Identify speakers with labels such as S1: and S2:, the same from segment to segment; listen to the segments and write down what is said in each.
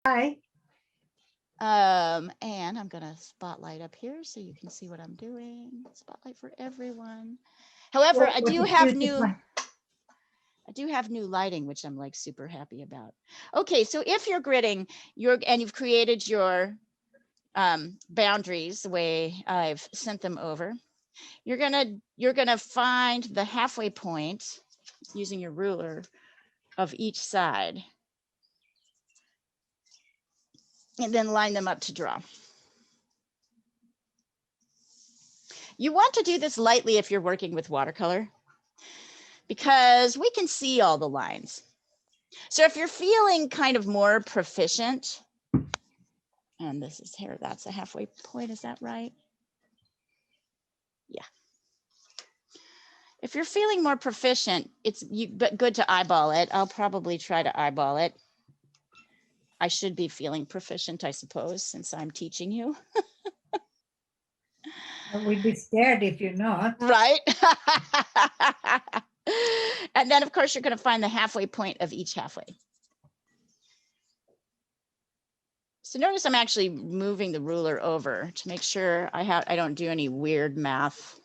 S1: Hi.
S2: And I'm gonna spotlight up here so you can see what I'm doing. Spotlight for everyone. However,
S1: What is beautiful?
S2: I do have new lighting, which I'm like super happy about. Okay, so if you're gridding, and you've created your boundaries the way I've sent them over, you're gonna find the halfway point using your ruler of each side, and then line them up to draw. You want to do this lightly if you're working with watercolor, because we can see all the lines. So if you're feeling kind of more proficient, and this is here, that's a halfway point, is that right? Yeah. If you're feeling more proficient, it's good to eyeball it. I'll probably try to eyeball it. I should be feeling proficient, I suppose, since I'm teaching you.
S1: We'd be scared if you're not.
S2: Right. And then, of course, you're going to find the halfway point of each halfway. So notice I'm actually moving the ruler over to make sure I don't do any weird math.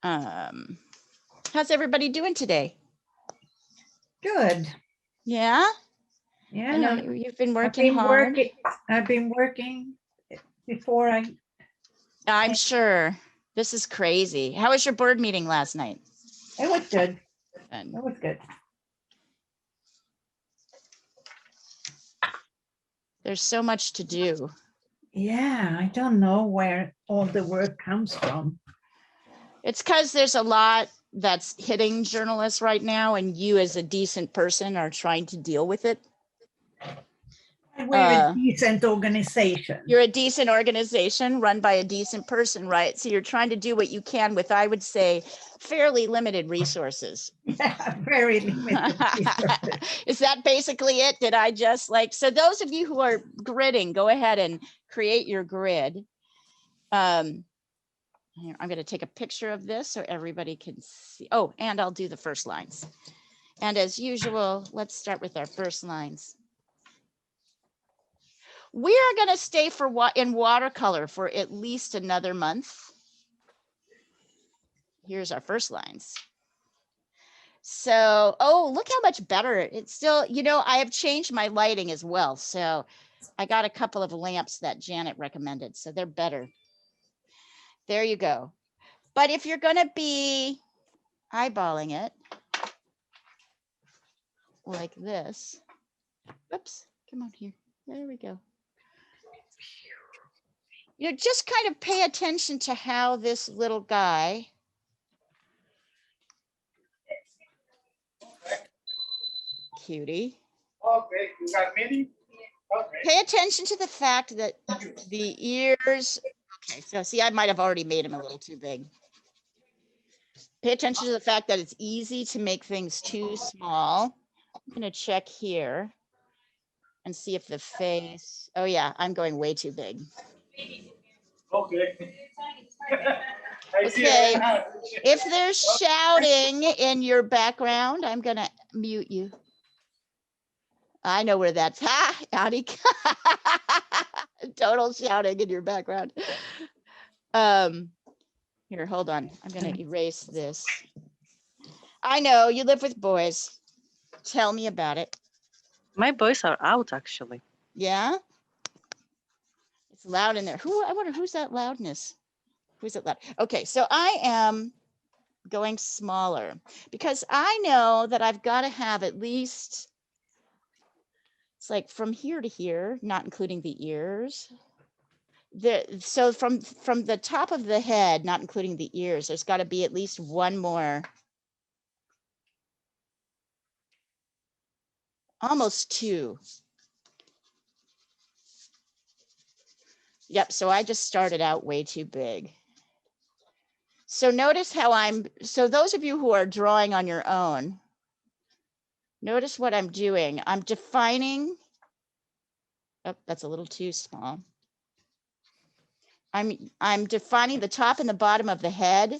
S2: How's everybody doing today?
S1: Good.
S2: Yeah?
S1: Yeah.
S2: I know you've been working hard.
S1: I've been working before
S2: I'm sure. This is crazy. How was your board meeting last night?
S1: It was good.
S2: And
S1: It was good.
S2: there's so much to do.
S1: Yeah, I don't know where all the work comes from.
S2: It's because there's a lot that's hitting journalists right now, and you as a decent person are trying to deal with it.
S1: We're a decent organization.
S2: You're a decent organization run by a decent person, right? So you're trying to do what you can with, I would say, fairly limited resources.
S1: Yeah, very limited resources.
S2: Is that basically it? Did I just so those of you who are gridding, go ahead and create your grid. Here, I'm going to take a picture of this so everybody can see. Oh, and I'll do the first lines. And as usual, let's start with our first lines. We are going to stay in watercolor for at least another month. Here's our first lines. So, oh, look how much better it's still, I have changed my lighting as well. So I got a couple of lamps that Janet recommended, so they're better. There you go. But if you're going to be eyeballing it like this, whoops, come on here. There we go. Just kind of pay attention to how this little guy. Cutie.
S3: Okay, you got many? Okay.
S2: Pay attention to the fact that the ears, okay, so see, I might have already made him a little too big. Pay attention to the fact that it's easy to make things too small. I'm going to check here and see if the face, oh yeah, I'm going way too big.
S3: Okay.
S2: Okay, if there's shouting in your background, I'm going to mute you. I know where that's, howdy. Total shouting in your background. Here, hold on. I'm going to erase this. I know you live with boys. Tell me about it.
S4: My boys are out, actually.
S2: Yeah? It's loud in there. I wonder who's that loudness? Who's it loud? Okay, so I am going smaller because I know that I've got to have at least, it's like from here to here, not including the ears. So from the top of the head, not including the ears, there's got to be at least one more. Almost two. Yep, so I just started out way too big. So notice how so those of you who are drawing on your own, notice what I'm doing. I'm defining, oh, that's a little too small. I'm defining the top and the bottom of the head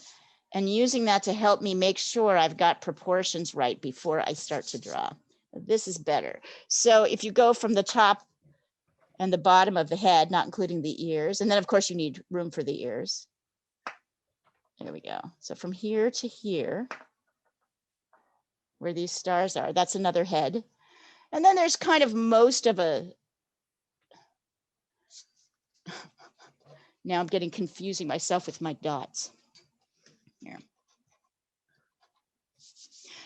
S2: and using that to help me make sure I've got proportions right before I start to draw. This is better. So if you go from the top and the bottom of the head, not including the ears, and then of course you need room for the ears. There we go. So from here to here, where these stars are, that's another head. And then there's kind of most of a, now I'm getting confusing myself with my dots here.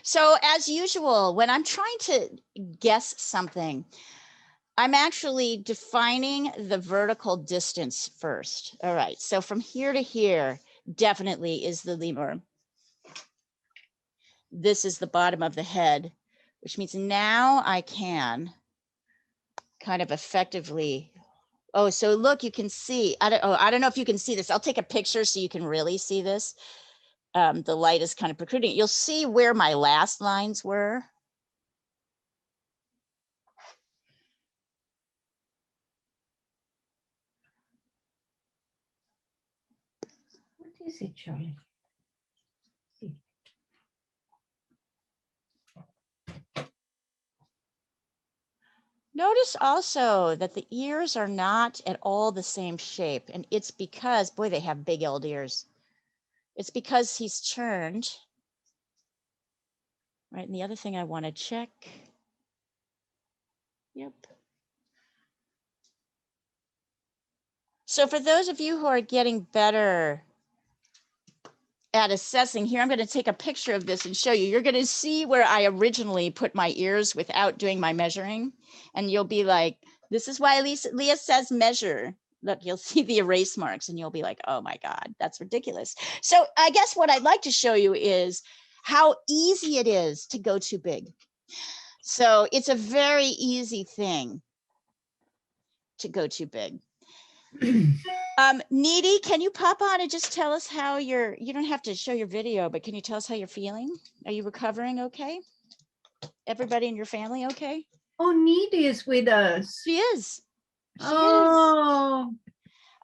S2: So as usual, when I'm trying to guess something, I'm actually defining the vertical distance first. All right, so from here to here definitely is the lemur. This is the bottom of the head, which means now I can kind of effectively, oh, so look, you can see, I don't know if you can see this. I'll take a picture so you can really see this. The light is kind of protruding. You'll see where my last lines were.
S1: What is it, Charlie?
S2: Notice also that the ears are not at all the same shape. And it's because, boy, they have big old ears. It's because he's turned. Right, and the other thing I want to check. Yep. So for those of you who are getting better at assessing, here I'm going to take a picture of this and show you. You're going to see where I originally put my ears without doing my measuring. And you'll be like, this is why Leah says measure. Look, you'll see the erase marks and you'll be like, oh my God, that's ridiculous. So I guess what I'd like to show you is how easy it is to go too big. So it's a very easy thing to go too big. Needy, can you pop on and just tell us how you don't have to show your video, but can you tell us how you're feeling? Are you recovering okay? Everybody in your family okay?
S1: Oh, Needy is with us.
S2: She is. She is.
S1: Oh,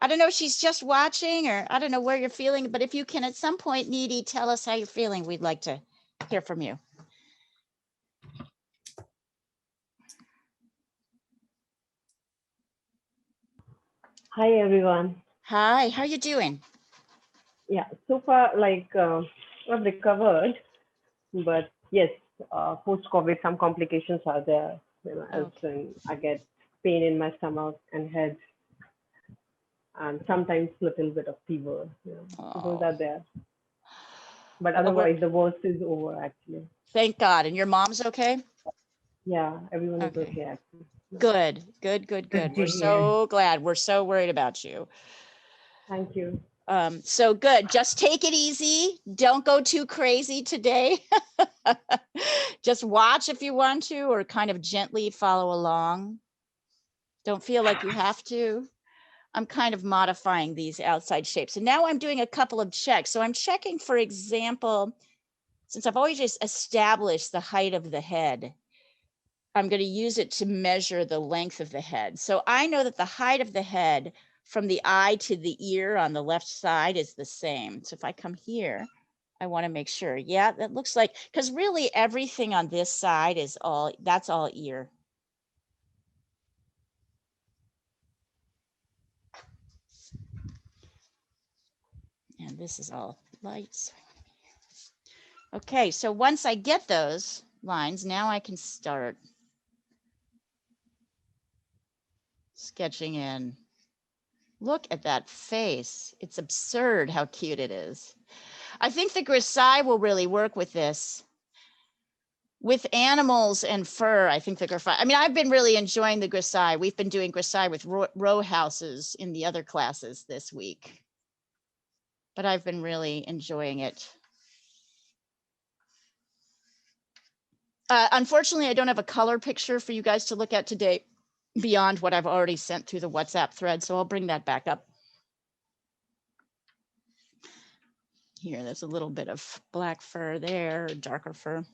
S2: I don't know if she's just watching or I don't know where you're feeling, but if you can at some point, Needy, tell us how you're feeling. We'd like to hear from you.
S5: Hi everyone.
S2: Hi, how are you doing?
S5: Yeah, so far I've recovered, but yes, post-COVID some complications are there. You know, as
S2: Okay.
S5: in I get pain in my stomach and head, and sometimes little bit of fever. You know, so those are there. But
S2: Well,
S5: otherwise, the worst is over actually.
S2: thank God. And your mom's okay?
S5: Yeah, everyone is
S2: Okay.
S5: okay actually.
S2: Good, good, good, good.
S1: to
S2: We're
S1: hear.
S2: so glad. We're so worried about you.
S5: Thank you.
S2: So good. Just take it easy. Don't go too crazy today. Just watch if you want to, or kind of gently follow along. Don't feel like you have to. I'm kind of modifying these outside shapes. And now I'm doing a couple of checks. So I'm checking, for example, since I've always just established the height of the head, I'm going to use it to measure the length of the head. So I know that the height of the head from the eye to the ear on the left side is the same. So if I come here, I want to make sure. Yeah, that looks like, because really everything on this side is all, that's all ear. And this is all lights. Okay, so once I get those lines, now I can start sketching in. Look at that face. It's absurd how cute it is. I think the grisaille will really work with this. With animals and fur, I think the grisaille, I mean, I've been really enjoying the grisaille. We've been doing grisaille with row houses in the other classes this week. But I've been really enjoying it. Unfortunately, I don't have a color picture for you guys to look at today beyond what I've already sent through the WhatsApp thread, so I'll bring that back up. Here, there's a little bit of black fur there, darker fur.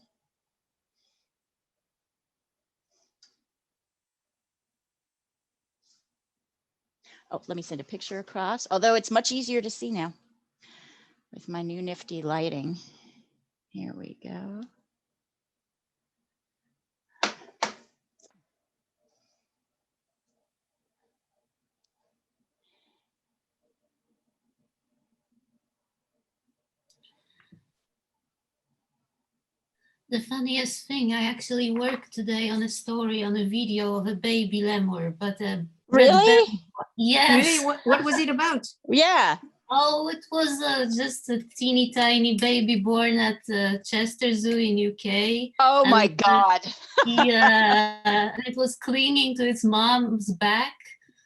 S2: Oh, let me send a picture across, although it's much easier to see now. with my new nifty lighting. Here we go.
S6: The funniest thing, I actually worked today on a story on a video of a baby lemur, but a
S2: Really?
S6: Yes.
S7: Really? What was it about?
S2: Yeah.
S6: Oh, it was just a teeny tiny baby born at Chester Zoo in UK.
S2: Oh
S6: And,
S2: my God.
S6: Yeah, and it was clinging to its mom's back.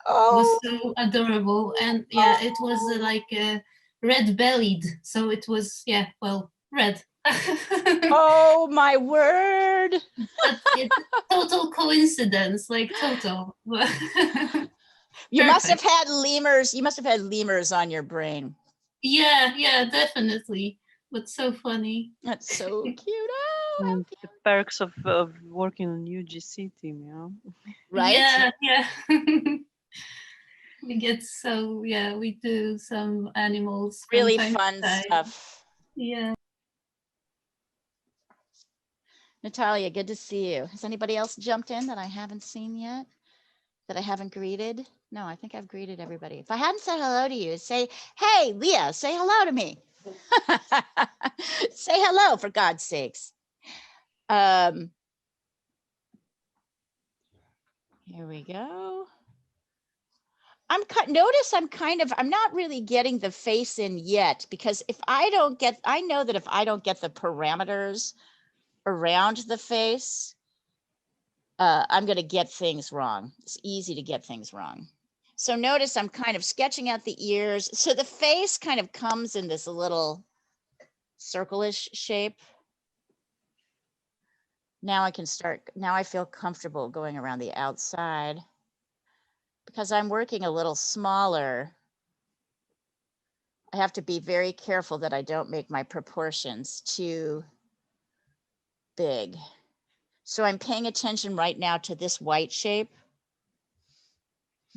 S6: It was so adorable, and yeah, it was like red bellied, so it was, yeah, well, red.
S2: Oh my word.
S6: But it's total coincidence, like total.
S2: You must have
S6: Perfect.
S2: had lemurs. You must have had lemurs on your brain.
S6: Yeah, definitely. But so funny.
S2: That's so cute. Oh, how
S4: And the
S2: cute.
S4: perks of working on UGC team, you know.
S2: Right?
S6: Yeah. We get so, yeah, we do some animals from
S2: Really
S6: time to
S2: fun
S6: time.
S2: stuff.
S6: Yeah.
S2: Natalia, good to see you. Has anybody else jumped in that I haven't seen yet? That I haven't greeted? No, I think I've greeted everybody. If I hadn't said hello to you, say, hey, Leah, say hello to me. Say hello, for God's sakes. Here we go. Notice I'm not really getting the face in yet, because I know that if I don't get the parameters around the face, I'm going to get things wrong. It's easy to get things wrong. So notice I'm kind of sketching out the ears. So the face kind of comes in this little circle-ish shape. Now I feel comfortable going around the outside. Because I'm working a little smaller, I have to be very careful that I don't make my proportions too big. So I'm paying attention right now to this white shape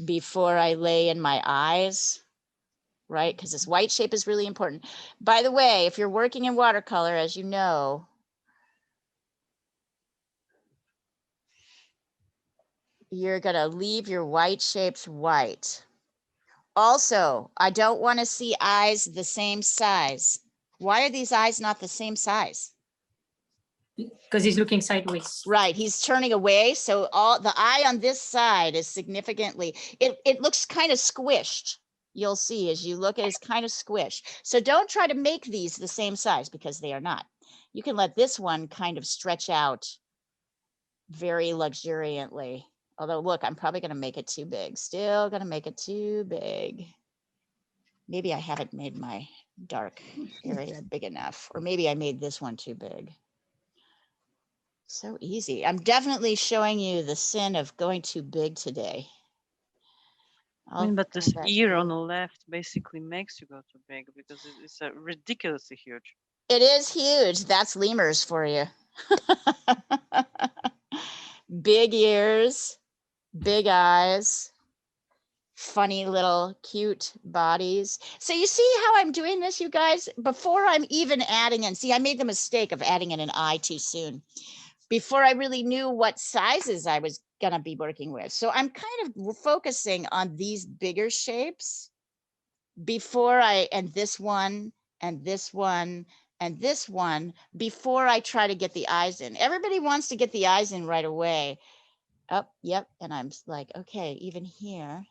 S2: before I lay in my eyes, right? Because this white shape is really important. By the way, if you're working in watercolor, as you know, you're gonna leave your white shapes white. Also, I don't want to see eyes the same size. Why are these eyes not the same size?
S7: Because he's looking sideways.
S2: Right, he's turning away, so all the eye on this side is significantly, it looks kind of squished. You'll see as you look at it, it's kind of squished. So don't try to make these the same size, because they are not. You can let this one kind of stretch out very luxuriantly. Although look, I'm probably gonna make it too big. Still gonna make it too big. Maybe I haven't made my dark area big enough, or maybe I made this one too big. So easy. I'm definitely showing you the sin of going too big today.
S4: I mean, but
S2: bring
S4: this
S2: that
S4: ear
S2: here.
S4: on the left basically makes you go too big, because it's ridiculously huge.
S2: It is huge. That's lemurs for you. Big ears, big eyes, funny little cute bodies. So you see how I'm doing this, you guys? Before I'm even adding in, see, I made the mistake of adding in an eye too soon, before I really knew what sizes I was gonna be working with. So I'm kind of focusing on these bigger shapes before and this one, and this one, and this one, before I try to get the eyes in. Everybody wants to get the eyes in right away. Oh, yep, and I'm like, okay, even here.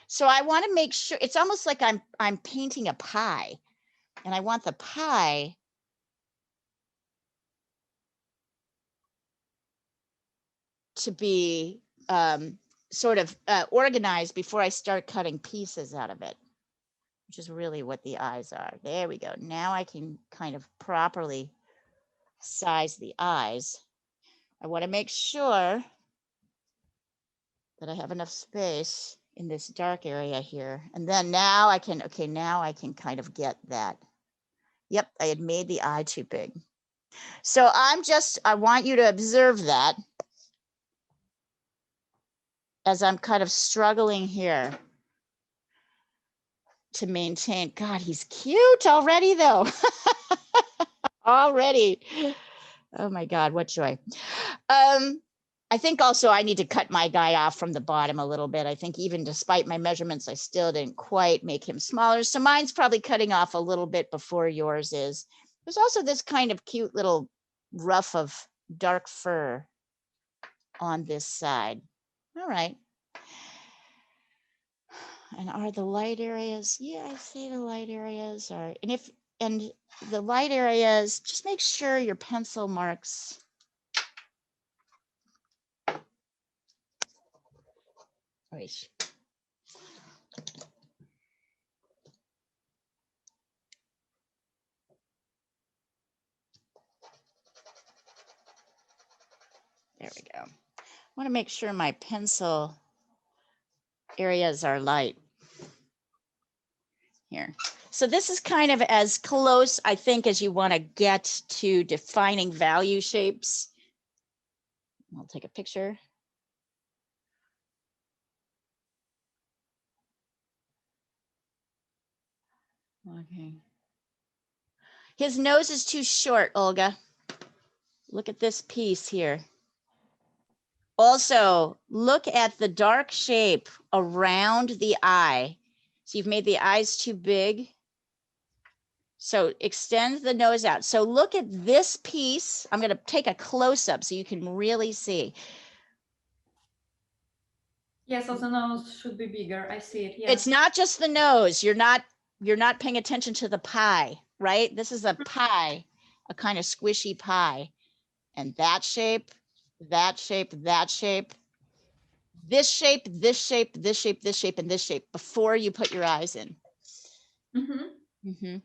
S2: So I want to make sure, it's almost like I'm painting a pie, and I want the pie to be sort of organized before I start cutting pieces out of it, which is really what the eyes are. There we go. Now I can kind of properly size the eyes. I want to make sure that I have enough space in this dark area here. And then now I can, okay, now I can kind of get that. Yep, I had made the eye too big. So I want you to observe that as I'm kind of struggling here. to maintain. God, he's cute already though. Already. Oh my God, what joy. I think also I need to cut my guy off from the bottom a little bit. I think even despite my measurements, I still didn't quite make him smaller. So mine's probably cutting off a little bit before yours is. There's also this kind of cute little ruff of dark fur on this side. All right. And are the light areas? Yeah, I say the light areas are, and the light areas, just make sure your pencil marks. Right. There we go. I want to make sure my pencil areas are light here. So this is kind of as close, I think, as you want to get to defining value shapes. I'll take a picture. Okay. His nose is too short, Olga. Look at this piece here. Also, look at the dark shape around the eye. So you've made the eyes too big. So extend the nose out. So look at this piece. I'm going to take a close up so you can really see.
S8: Yes, so the nose should be bigger. I see it. Yeah.
S2: It's not just the nose. You're not paying attention to the pie, right? This is a pie, a kind of squishy pie. And that shape, that shape, that shape. This shape, this shape, this shape, this shape, and this shape before you put your eyes in.
S8: Mm-hmm.
S2: Mm-hmm.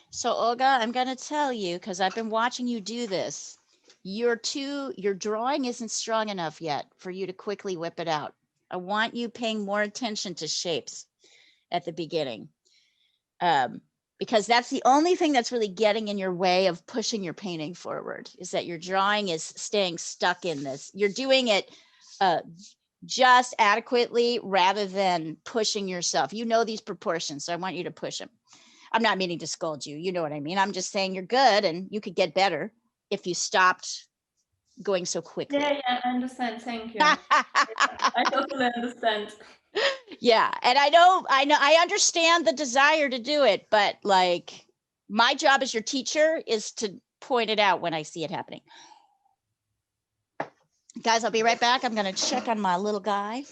S2: So Olga, I'm going to tell you, because I've been watching you do this, your drawing isn't strong enough yet for you to quickly whip it out. I want you paying more attention to shapes at the beginning, because that's the only thing that's really getting in your way of pushing your painting forward, is that your drawing is staying stuck in this. You're doing it just adequately rather than pushing yourself. You know these proportions, so I want you to push them. I'm not meaning to scold you. You know what I mean? I'm just saying you're good and you could get better if you stopped going so quickly.
S8: Yeah, I understand. Thank you. I totally understand.
S2: Yeah. And I understand the desire to do it, but like my job as your teacher is to point it out when I see it happening. Guys, I'll be right back. I'm going to check on my little guy.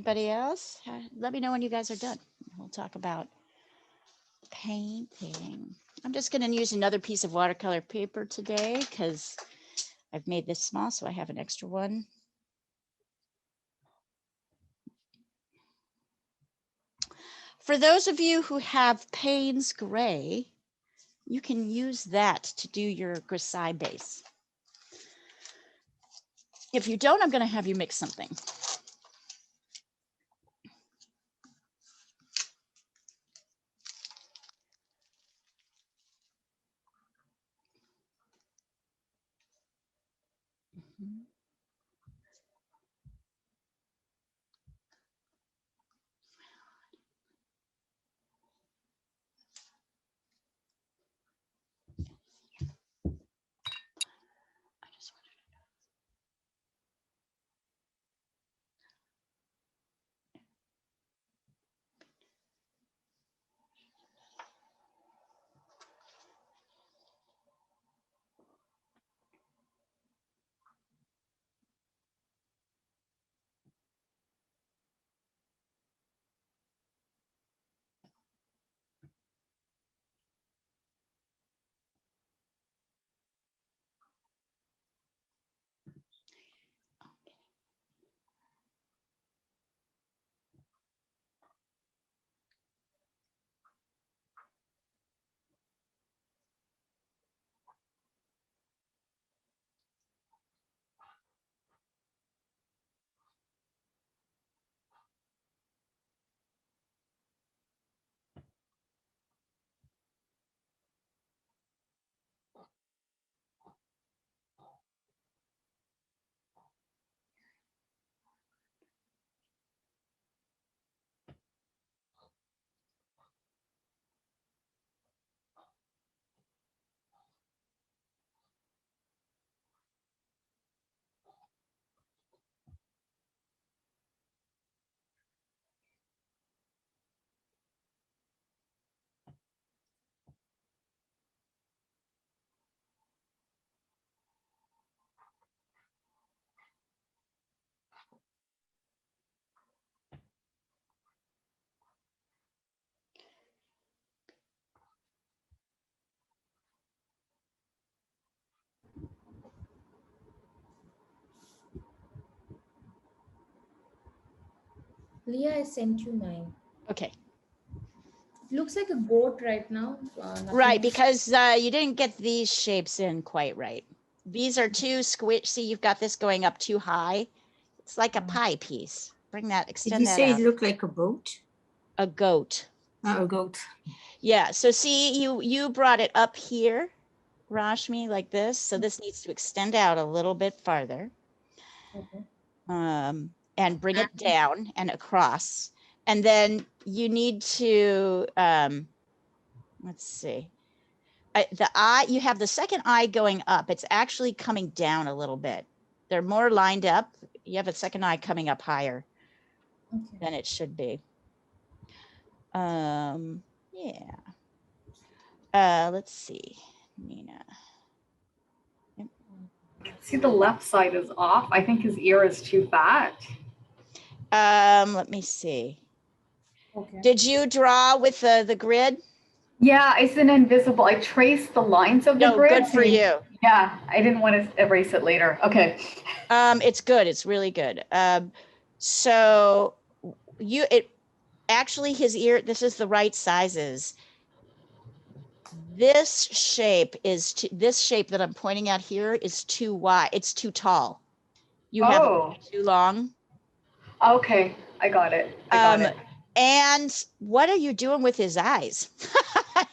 S2: Anybody else? Let me know when you guys are done. We'll talk about painting. I'm just going to use another piece of watercolor paper today because I've made this small, so I have an extra one. For those of you who have Payne's Gray, you can use that to do your grisaille base. If you don't, I'm going to have you mix something.
S9: Leah, I sent you mine.
S2: Okay.
S9: It looks like a goat right now.
S2: Right,
S9: nothing-
S2: because you didn't get these shapes in quite right. These are too squish. See, you've got this going up too high. It's like a pie piece. Bring that,
S7: Did
S2: extend
S7: you
S2: that
S7: say
S2: out.
S7: it looked like a boat?
S2: A goat.
S7: Oh, a goat.
S2: Yeah, so see, you brought it up here, Rashmi, like this. So this needs to extend out a little bit farther.
S9: Okay.
S2: And bring it down and across. And then you need to, let's see. The eye, you have the second eye going up. It's actually coming down a little bit. They're more lined up. You have a second eye coming up higher
S9: Okay.
S2: than it should be. Yeah. Let's see, Nina.
S10: See, the left side is off. I think his ear is too fat.
S2: Let me see.
S9: Okay.
S2: Did you draw with the grid?
S10: Yeah, it's an invisible. I traced the lines of the
S2: No,
S10: grid.
S2: good for you.
S10: Yeah, I didn't want to erase it later. Okay.
S2: It's good. It's really good. So actually his ear, this is the right sizes. This shape this shape that I'm pointing at here is too wide. It's too tall. You have it too long.
S10: Okay, I got it. I got it.
S2: And what are you doing with his eyes?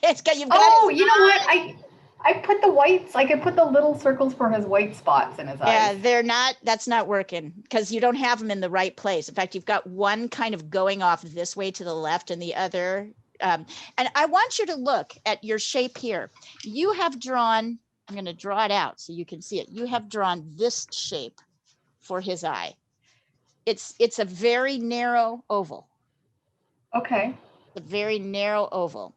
S2: You've got
S10: you know what? I put the whites. I could put the little circles for his white spots in his eyes.
S2: Yeah, that's not working because you don't have them in the right place. In fact, you've got one kind of going off this way to the left and the other. And I want you to look at your shape here. You have drawn, I'm going to draw it out so you can see it. You have drawn this shape for his eye. It's a very narrow oval.
S10: Okay.
S2: A very narrow oval.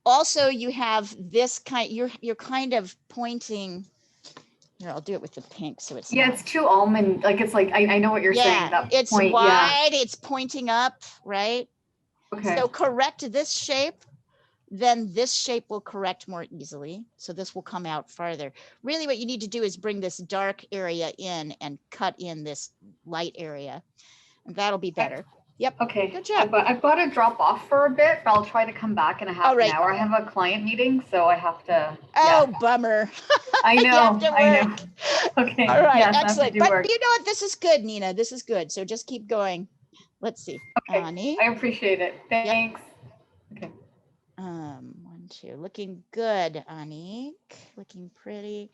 S2: Also, you have this kind. You're kind of pointing Here, I'll do it with the pink so it's
S10: Yeah,
S2: not.
S10: it's too almond. Like it's like I know what you're saying.
S2: Yeah,
S10: That
S2: it's
S10: point.
S2: wide, it's pointing up, right?
S10: Yeah. Okay.
S2: So correct this shape, then this shape will correct more easily. So this will come out farther. Really what you need to do is bring this dark area in and cut in this light area. And that'll be better. Yep.
S10: Okay.
S2: Good job.
S10: I've got to drop off for a bit, but I'll try to come back in a half
S2: All right.
S10: an hour. I have a client meeting, so I have to.
S2: Oh, bummer.
S10: I
S2: You
S10: know.
S2: have to
S10: I know.
S2: work.
S10: Okay.
S2: All right,
S10: Yes, I have to
S2: excellent.
S10: do
S2: But
S10: work.
S2: you know what? This is good, Nina. This is good. So just keep going. Let's see.
S10: Okay.
S2: Ani.
S10: I appreciate it. Thanks. Okay.
S2: 1, 2. Looking good, Anik. Looking pretty.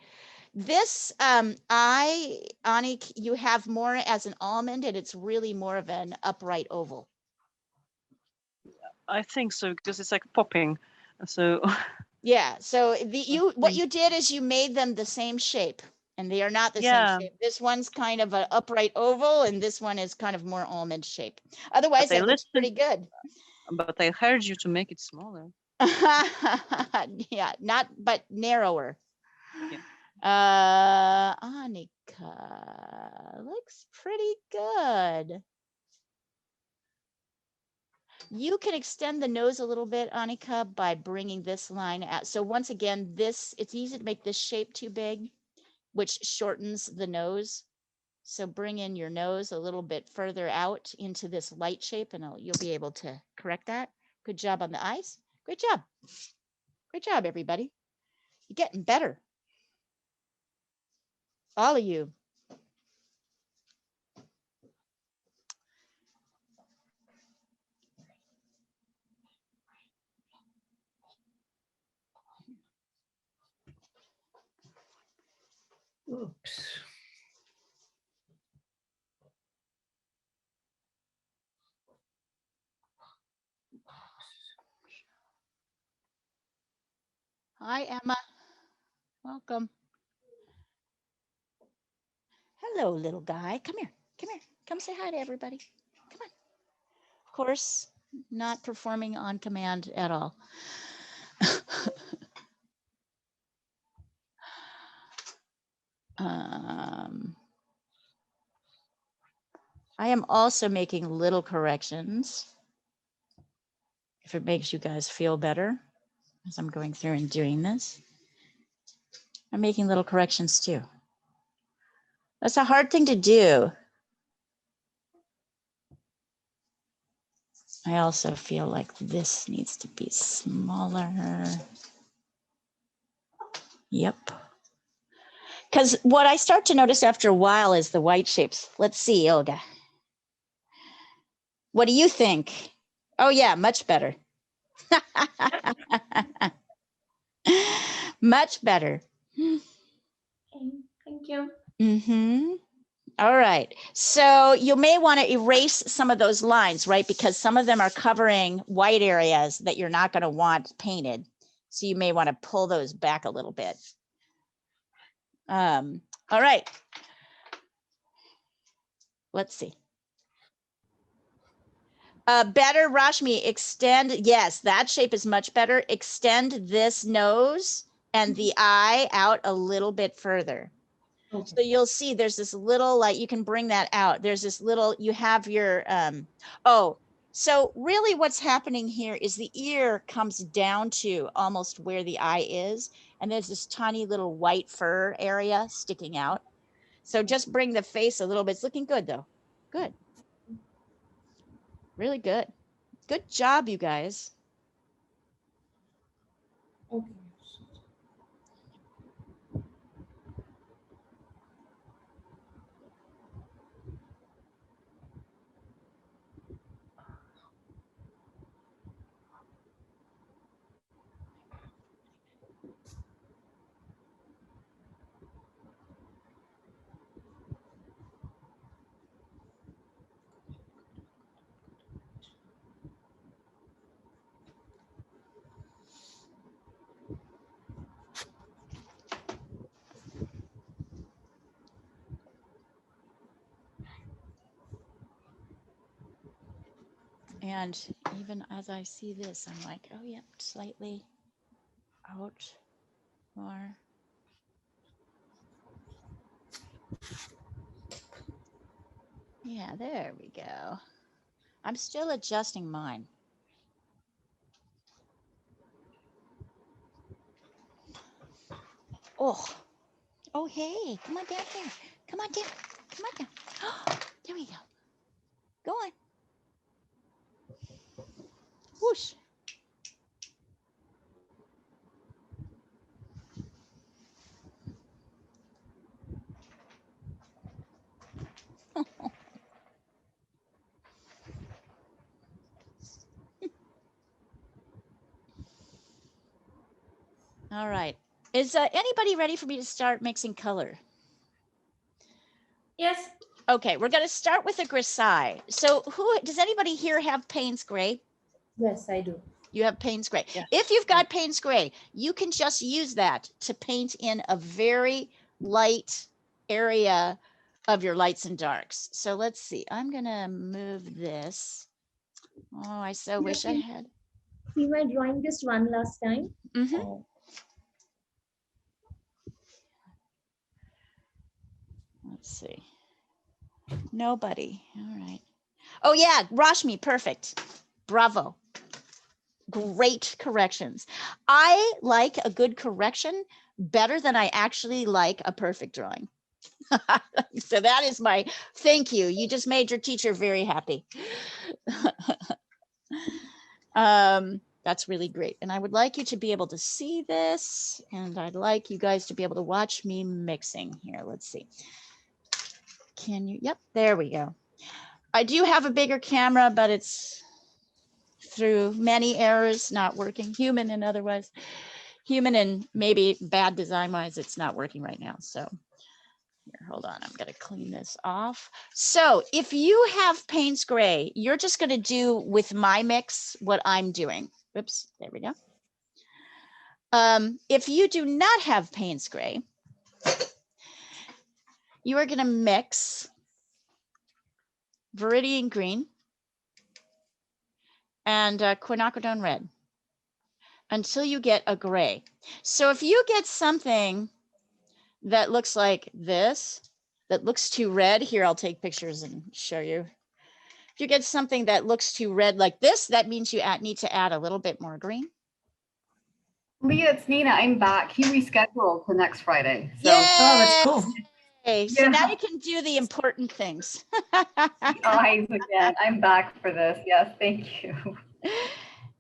S2: This Anik, you have more as an almond, and it's really more of an upright oval.
S4: I think so because it's like popping. So
S2: Yeah. So what you did is you made them the same shape, and they are not the
S4: yeah,
S2: same shape. This one's kind of an upright oval, and this one is kind of more almond shape. Otherwise,
S4: but I
S2: that looks
S4: listened,
S2: pretty good.
S4: but I heard you to make it smaller.
S2: Yeah, but narrower.
S4: Yeah.
S2: Annika looks pretty good. You can extend the nose a little bit, Annika, by bringing this line out. So once again, it's easy to make this shape too big, which shortens the nose. So bring in your nose a little bit further out into this light shape, and you'll be able to correct that. Good job on the eyes. Great job. Great job, everybody. You're getting better. All of you.
S1: Oops.
S2: Hi, Emma. Welcome. Hello, little guy. Come here. Come here. Come say hi to everybody. Come on. Of course, not performing on command at all. I am also making little corrections. If it makes you guys feel better as I'm going through and doing this. I'm making little corrections too. That's a hard thing to do. I also feel like this needs to be smaller. Yep. Because what I start to notice after a while is the white shapes. Let's see, Olga. What do you think? Oh yeah, much better. Much better.
S8: Okay, thank you.
S2: Mm-hmm. All right. So you may want to erase some of those lines, right? Because some of them are covering white areas that you're not going to want painted. So you may want to pull those back a little bit. All right. Let's see. Better, Rashmi, extend. Yes, that shape is much better. Extend this nose and the eye out a little bit further.
S1: Okay.
S2: So you'll see there's this little, like, you can bring that out. There's this little, you have your, so really what's happening here is the ear comes down to almost where the eye is. And there's this tiny little white fur area sticking out. So just bring the face a little bit. It's looking good though. Good. Really good. Good job, you guys.
S9: Okay.
S2: And even as I see this, I'm like, oh, yep, slightly out more. Yeah, there we go. I'm still adjusting mine. Oh, oh, hey, come on down here. Come on down. Come on down. There we go. Go on. Whoosh. All right. Is anybody ready for me to start mixing color?
S8: Yes.
S2: Okay, we're going to start with a grisaille. So does anybody here have Payne's Gray?
S9: Yes, I do.
S2: You have Payne's Gray.
S4: Yes.
S2: If you've got Payne's Gray, you can just use that to paint in a very light area of your lights and darks. So let's see. I'm going to move this. Oh, I so wish I had.
S9: See my drawing just one last time.
S2: Mm-hmm. Let's see. Nobody. All right. Oh, yeah. Rashmi. Perfect. Bravo. Great corrections. I like a good correction better than I actually like a perfect drawing. So that is my thank you. You just made your teacher very happy. That's really great. And I would like you to be able to see this, and I'd like you guys to be able to watch me mixing here. Let's see. Can you? Yep, there we go. I do have a bigger camera, but it's through many errors not working, human and otherwise. Human and maybe bad design wise, it's not working right now. So here, hold on, I'm gonna clean this off. So if you have Payne's Gray, you're just gonna do with my mix what I'm doing. Oops, there we go. If you do not have Payne's Gray, you are gonna mix Viridian Green and quinacridone red until you get a gray. So if you get something that looks like this, that looks too red, here, I'll take pictures and show you. If you get something that looks too red like this, that means you need to add a little bit more green.
S10: Leah, it's Nina. I'm back. He rescheduled to next Friday. So.
S2: Yay!
S7: Oh, that's cool.
S2: So now you can do the important things.
S10: Eyes again. I'm back for this. Yes, thank you.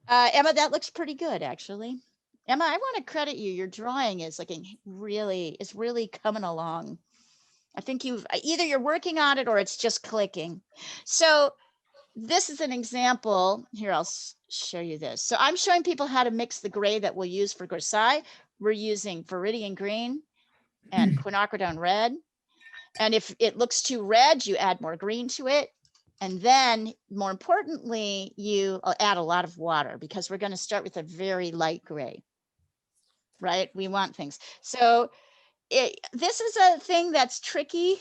S2: Emma, that looks pretty good, actually. Emma, I want to credit you. Your drawing is looking really coming along. I think either you're working on it or it's just clicking. So this is an example. Here, I'll show you this. So I'm showing people how to mix the gray that we'll use for grisaille. We're using Viridian Green and quinacridone red. And if it looks too red, you add more green to it. And then more importantly, you add a lot of water because we're going to start with a very light gray, right? We want things. So this is a thing that's tricky.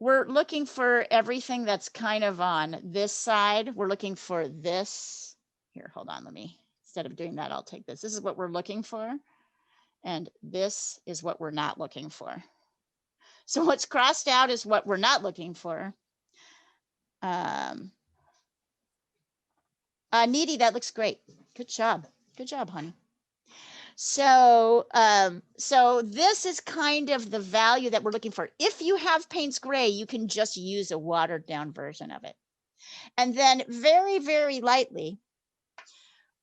S2: We're looking for everything that's kind of on this side. We're looking for this. Here, hold on. Instead of doing that, I'll take this. This is what we're looking for. And this is what we're not looking for. So what's crossed out is what we're not looking for. Needy, that looks great. Good job. Good job, honey. So, so this is kind of the value that we're looking for. If you have Payne's Gray, you can just use a watered down version of it. And then very, very lightly,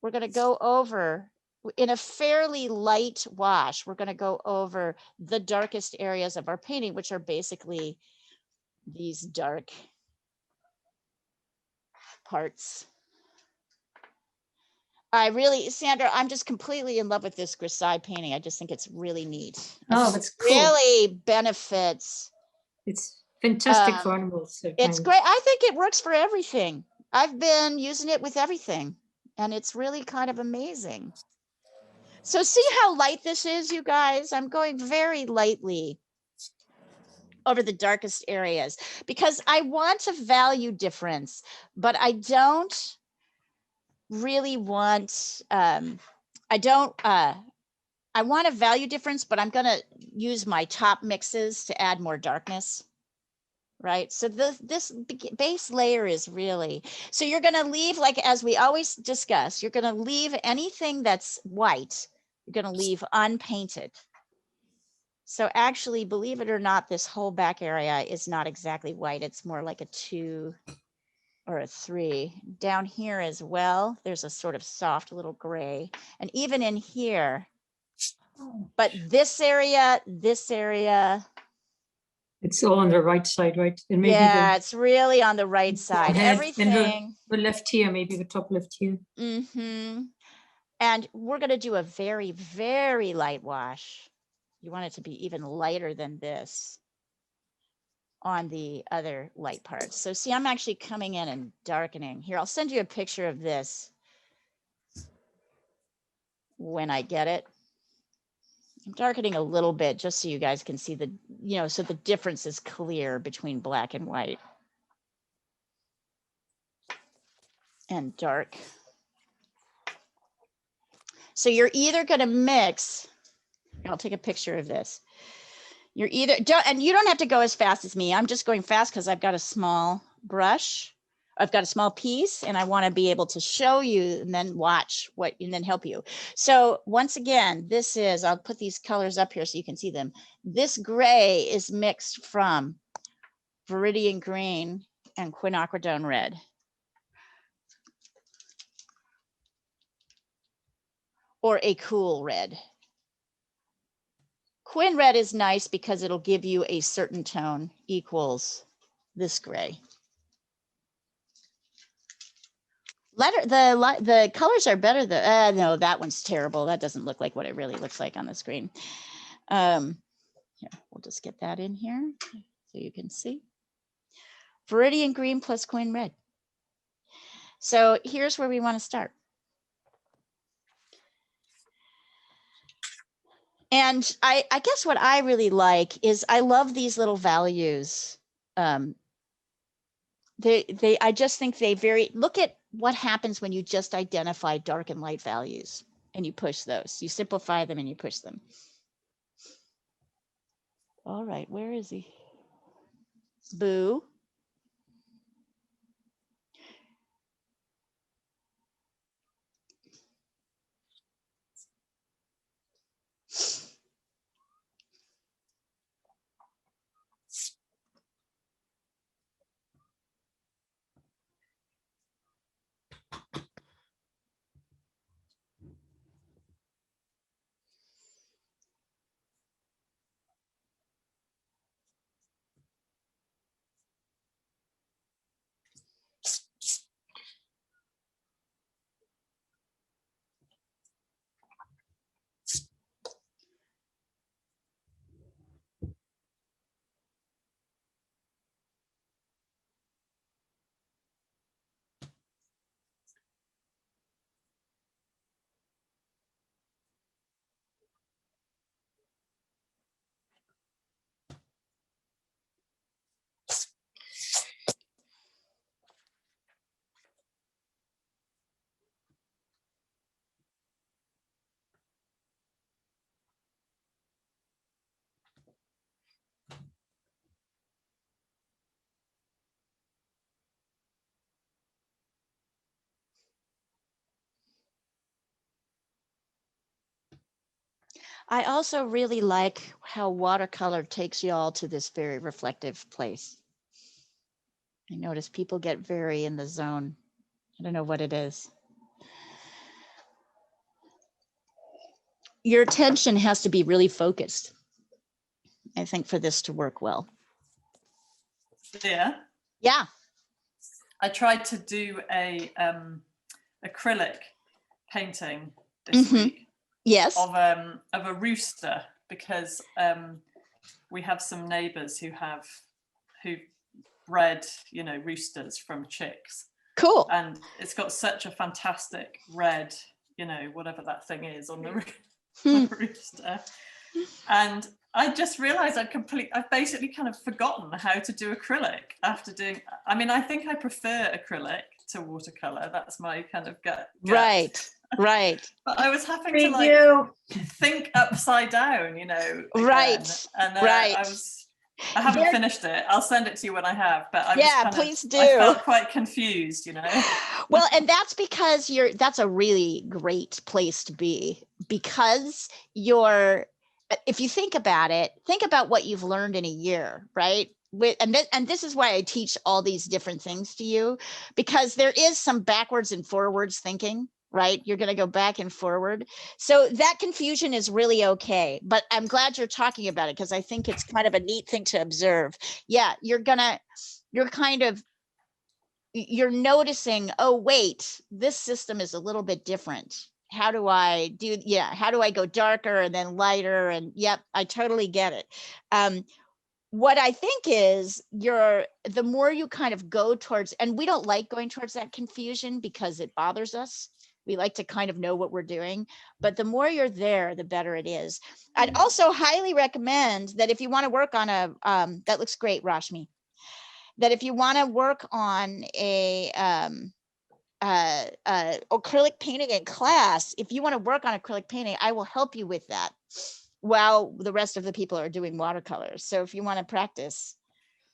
S2: we're going to go over in a fairly light wash. We're going to go over the darkest areas of our painting, which are basically these dark parts. Sandra, I'm just completely in love with this grisaille painting. I just think it's really neat.
S7: That's cool.
S2: Really benefits.
S7: It's fantastic for animals.
S2: It's great. I think it works for everything. I've been using it with everything, and it's really kind of amazing. So see how light this is, you guys? I'm going very lightly over the darkest areas because I want a value difference, but I don't really want, I don't I want a value difference, but I'm going to use my top mixes to add more darkness. Right. So this base layer is really, so you're going to leave, like, as we always discuss, you're going to leave anything that's white, you're going to leave unpainted. So actually, believe it or not, this whole back area is not exactly white. It's more like a 2 or a 3. Down here as well, there's a sort of soft little gray. And even in here, but this area,
S7: It's all on the right side, right? And maybe
S2: yeah, it's really on the right
S7: the
S2: side.
S7: head and
S2: Everything.
S7: the left here, maybe the top left here.
S2: Mm-hmm. And we're going to do a very, very light wash. You want it to be even lighter than this on the other light parts. So see, I'm actually coming in and darkening. Here, I'll send you a picture of this when I get it. I'm darkening a little bit just so you guys can see the, you know, so the difference is clear between black and white and dark. So you're either going to mix, I'll take a picture of this. You're either, and you don't have to go as fast as me. I'm just going fast because I've got a small brush. I've got a small piece and I want to be able to show you and then watch what, and then help you. So once again, this is, I'll put these colors up here so you can see them. This gray is mixed from Viridian green and quinacridone red. Or a cool red. Quin red is nice because it'll give you a certain tone equals this gray. The colors are better. No, that one's terrible. That doesn't look like what it really looks like on the screen. Here, we'll just get that in here so you can see. Viridian green plus Quin red. So here's where we want to start. And I guess what I really like is I love these little values. I just think they look at what happens when you just identify dark and light values and you push those. You simplify them and you push them. All right, where is he? Boo. I also really like how watercolor takes you all to this very reflective place. I notice people get very in the zone. I don't know what it is. Your attention has to be really focused, I think, for this to work well.
S11: Yeah.
S2: Yeah.
S11: I tried to do a acrylic painting this week.
S2: Yes.
S11: Of a rooster, because we have some neighbors who bred, you know, roosters from chicks.
S2: Cool.
S11: And it's got such a fantastic red, you know, whatever that thing is on the rooster. And I just realized I've basically kind of forgotten how to do acrylic after doing, I mean, I think I prefer acrylic to watercolor. That's my kind of gut.
S2: Right. Right.
S11: But I was having to
S1: Thank
S11: like
S1: you.
S11: think upside down, you know.
S2: Right,
S11: again. And
S2: right.
S11: I haven't
S2: There-
S11: finished it. I'll send it to you when I have, but I was
S2: Yeah,
S11: kind
S2: please
S11: of,
S2: do.
S11: I felt quite confused, you know.
S2: Well, and that's because that's a really great place to be, because if you think about it, think about what you've learned in a year, right? And this is why I teach all these different things to you, because there is some backwards and forwards thinking, right? You're going to go back and forward. So that confusion is really okay, but I'm glad you're talking about it, because I think it's kind of a neat thing to observe. Yeah, you're noticing, oh, wait, this system is a little bit different. How do I go darker and then lighter? And yep, I totally get it. What I think is the more you kind of go towards, and we don't like going towards that confusion because it bothers us. We like to kind of know what we're doing, but the more you're there, the better it is. I'd also highly recommend that if you want to work on that looks great, Rashmi, that if you want to work on a acrylic painting in class, if you want to work on acrylic painting, I will help you with that while the rest of the people are doing watercolors. So if you want to practice,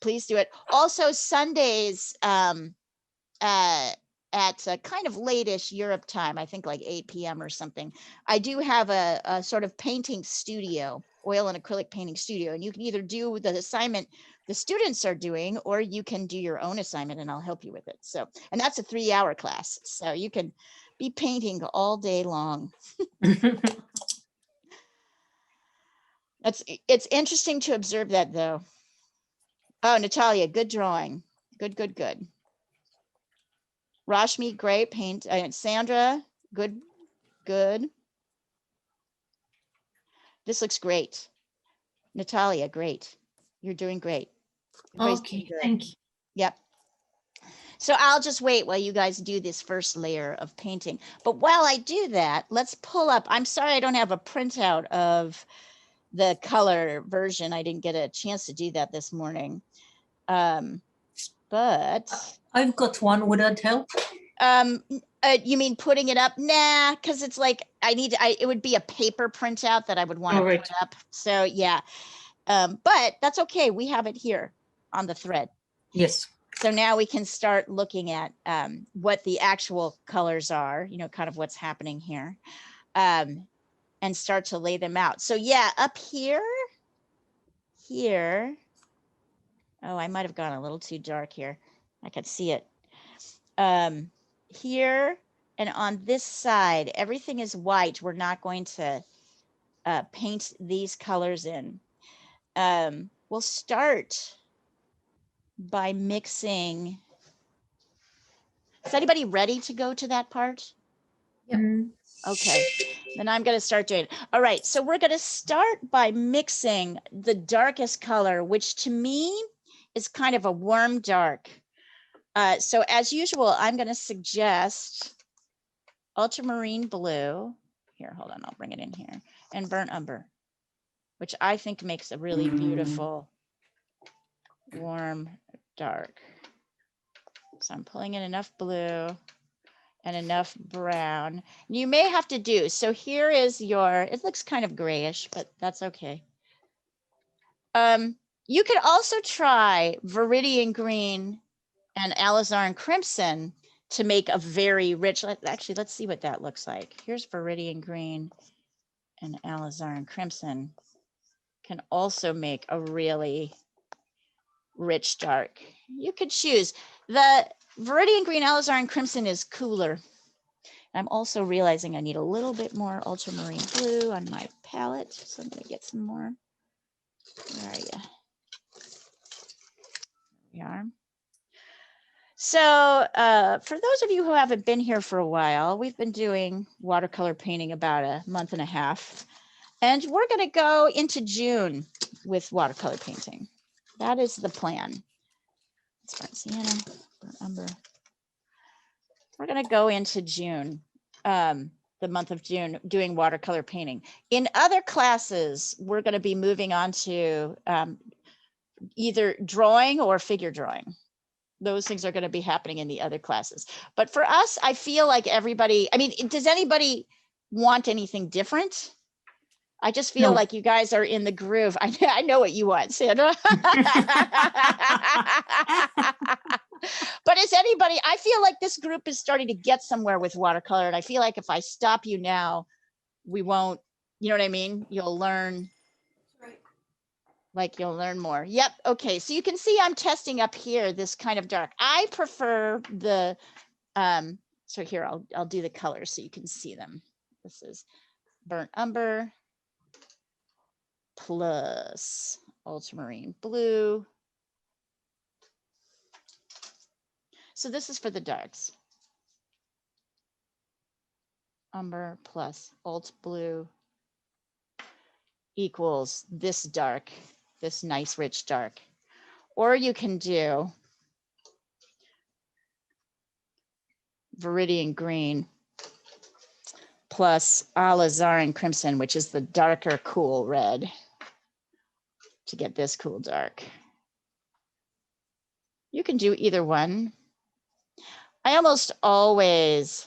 S2: please do it. Also Sundays at kind of late-ish Europe time, I think like 8 p.m. or something, I do have a sort of painting studio, oil and acrylic painting studio, and you can either do the assignment the students are doing, or you can do your own assignment and I'll help you with it. So, and that's a 3-hour class. So you can be painting all day long. It's interesting to observe that though. Oh, Natalia, good drawing. Good. Rashmi, great paint. Sandra, good. This looks great. Natalia, great. You're doing great. Everybody's doing
S6: Okay,
S2: good.
S6: thank you.
S2: Yep. So I'll just wait while you guys do this first layer of painting. But while I do that, let's pull up. I'm sorry I don't have a printout of the color version. I didn't get a chance to do that this morning. But
S7: I've got one. Would that help?
S2: you mean putting it up? Nah, because it's like it would be a paper printout that I would want to put up. So yeah. But that's okay. We have it here on the thread.
S7: Yes.
S2: So now we can start looking at what the actual colors are, kind of what's happening here, and start to lay them out. So yeah, up here. Oh, I might have gone a little too dark here. I could see it. Here and on this side, everything is white. We're not going to paint these colors in. We'll start by mixing. Is anybody ready to go to that part?
S9: Yep.
S2: Okay, then I'm going to start doing it. All right, so we're going to start by mixing the darkest color, which to me is kind of a warm dark. So as usual, I'm going to suggest ultramarine blue. Here, hold on, I'll bring it in here. And burnt umber, which I think makes a really beautiful warm dark. So I'm pulling in enough blue and enough brown. You may have to do, so here is it looks kind of grayish, but that's okay. You could also try viridian green and alizarin crimson to make a very rich, actually, let's see what that looks like. Here's viridian green and alizarin crimson. Can also make a really rich dark. You could choose. The viridian green alizarin crimson is cooler. I'm also realizing I need a little bit more ultramarine blue on my palette, so I'm going to get some more. Where are you? There we are. So for those of you who haven't been here for a while, we've been doing watercolor painting about a month and a half, and we're going to go into June with watercolor painting. That is the plan. Let's find sienna, umber. We're going to go into June, the month of June, doing watercolor painting. In other classes, we're going to be moving on to either drawing or figure drawing. those things are going to be happening in the other classes. But for us, I feel like everybody, I mean, does anybody want anything different? I just feel
S7: No.
S2: like you guys are in the groove. I know what you want, Sandra. But is anybody, I feel like this group is starting to get somewhere with watercolor. And I feel like if I stop you now, we won't, you know what I mean? You'll learn. Like you'll learn more. Yep. Okay. So you can see I'm testing up here, this kind of dark. I prefer the, so here, I'll do the colors so you can see them. This is burnt umber plus ultramarine blue. So this is for the darks. Umber plus ult blue equals this dark, this nice rich dark. Or you can do Viridian green plus alizarin crimson, which is the darker cool red, to get this cool dark. You can do either one. I almost always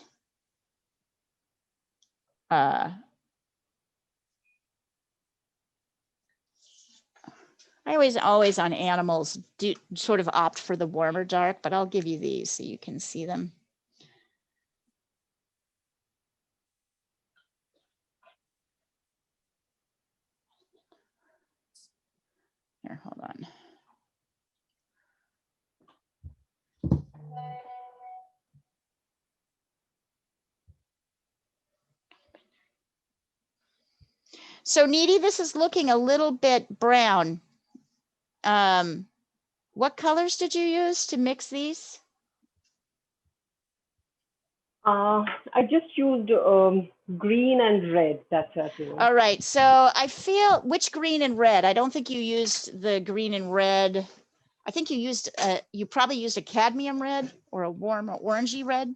S2: always on animals do sort of opt for the warmer dark, but I'll give you these so you can see them. Here, hold on. So Needy, this is looking a little bit brown. What colors did you use to mix these?
S5: I just used green and red. That's it.
S2: All right. So I feel, which green and red? I don't think you used the green and red. I think you used, you probably used a cadmium red or a warm or orangey red.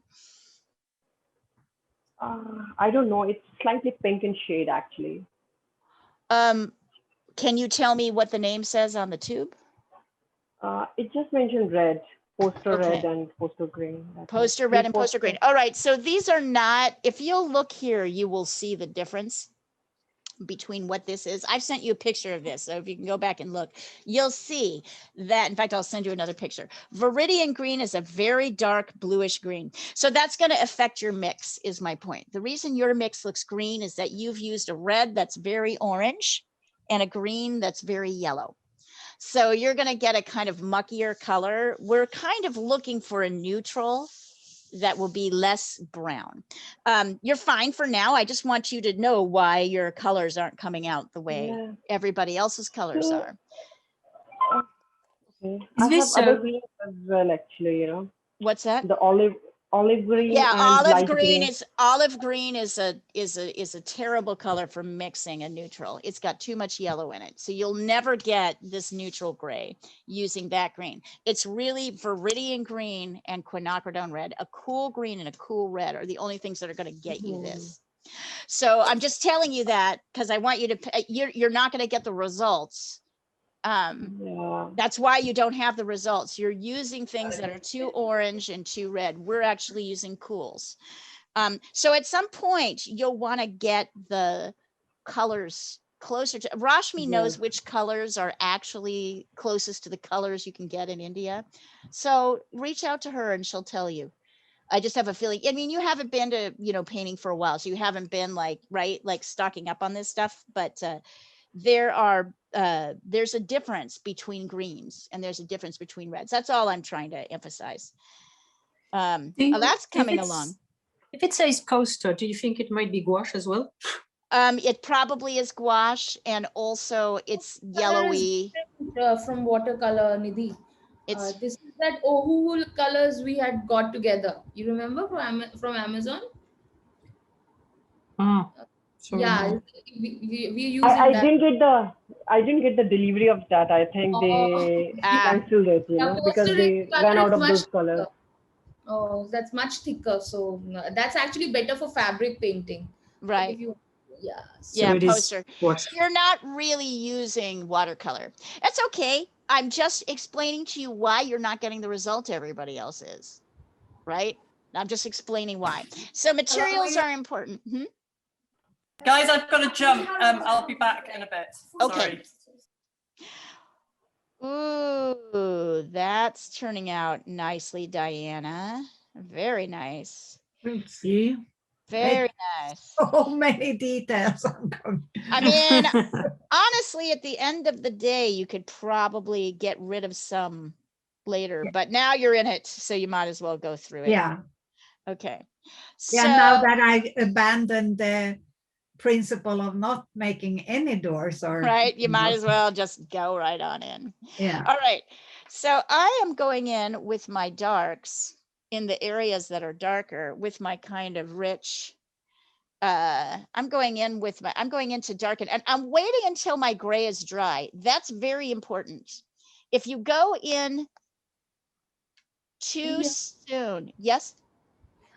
S5: I don't know. It's slightly pink in shade, actually.
S2: Can you tell me what the name says on the tube?
S5: It just mentioned red, poster
S2: Okay.
S5: red and poster green.
S2: Poster red and poster green. All right. So these are not, if you'll look here, you will see the difference between what this is. I've sent you a picture of this. So if you can go back and look, you'll see that. In fact, I'll send you another picture. Viridian green is a very dark bluish green. So that's going to affect your mix, is my point. The reason your mix looks green is that you've used a red that's very orange and a green that's very yellow. So you're going to get a kind of muckier color. We're kind of looking for a neutral that will be less brown. You're fine for now. I just want you to know why your colors aren't coming out the way everybody else's colors are.
S5: Okay. I have other greens as well, actually, you know.
S2: What's that?
S5: The olive green.
S2: Yeah,
S5: and
S2: olive green is a terrible color for mixing a neutral. It's got too much yellow in it. So you'll never get this neutral gray using that green. It's really Viridian green and quinacridone red. A cool green and a cool red are the only things that are going to get you this. So I'm just telling you that because I want you to, you're not going to get the results. That's why you don't have the results. You're using things that are too orange and too red. We're actually using cools. So at some point you'll want to get the colors closer to, Rashmi knows which colors are actually closest to the colors you can get in India. So reach out to her and she'll tell you. I just have a feeling, I mean, you haven't been to, you know, painting for a while, so you haven't been like, right, like stocking up on this stuff, but there's a difference between greens and there's a difference between reds. That's all I'm trying to emphasize. That's coming along.
S7: If it says poster, do you think it might be gouache as well?
S2: It probably is gouache, and also it's yellowy.
S8: From watercolor, Nidhi. This is that Ohu colors we had got together. You remember from Amazon? Yeah, we using
S5: I
S8: that.
S5: didn't get the delivery of that. I think they canceled it, you know, because they ran out of those colors.
S8: Oh, that's much thicker. So that's actually better for fabric painting.
S2: Right.
S8: Yeah.
S2: So poster. You're not really using watercolor. That's okay. I'm just explaining to you why you're not getting the result everybody else is, right? I'm just explaining why. So materials are important.
S11: Guys, I've got to jump. I'll be back in a bit.
S2: Okay.
S11: Sorry.
S2: Ooh, that's turning out nicely, Diana. Very nice.
S1: Let's see.
S2: Very nice.
S1: So many details.
S2: I mean, honestly, at the end of the day, you could probably get rid of some later, but now you're in it, so you might as well go through it.
S1: Yeah.
S2: Okay.
S1: Yeah,
S2: So,
S1: now that I abandoned the principle of not making any doors or
S2: right, you might as well just go right on in.
S1: Yeah.
S2: All right. So I am going in with my darks in the areas that are darker with my kind of rich I'm going into darken, and I'm waiting until my gray is dry. That's very important. If you go in too soon, yes?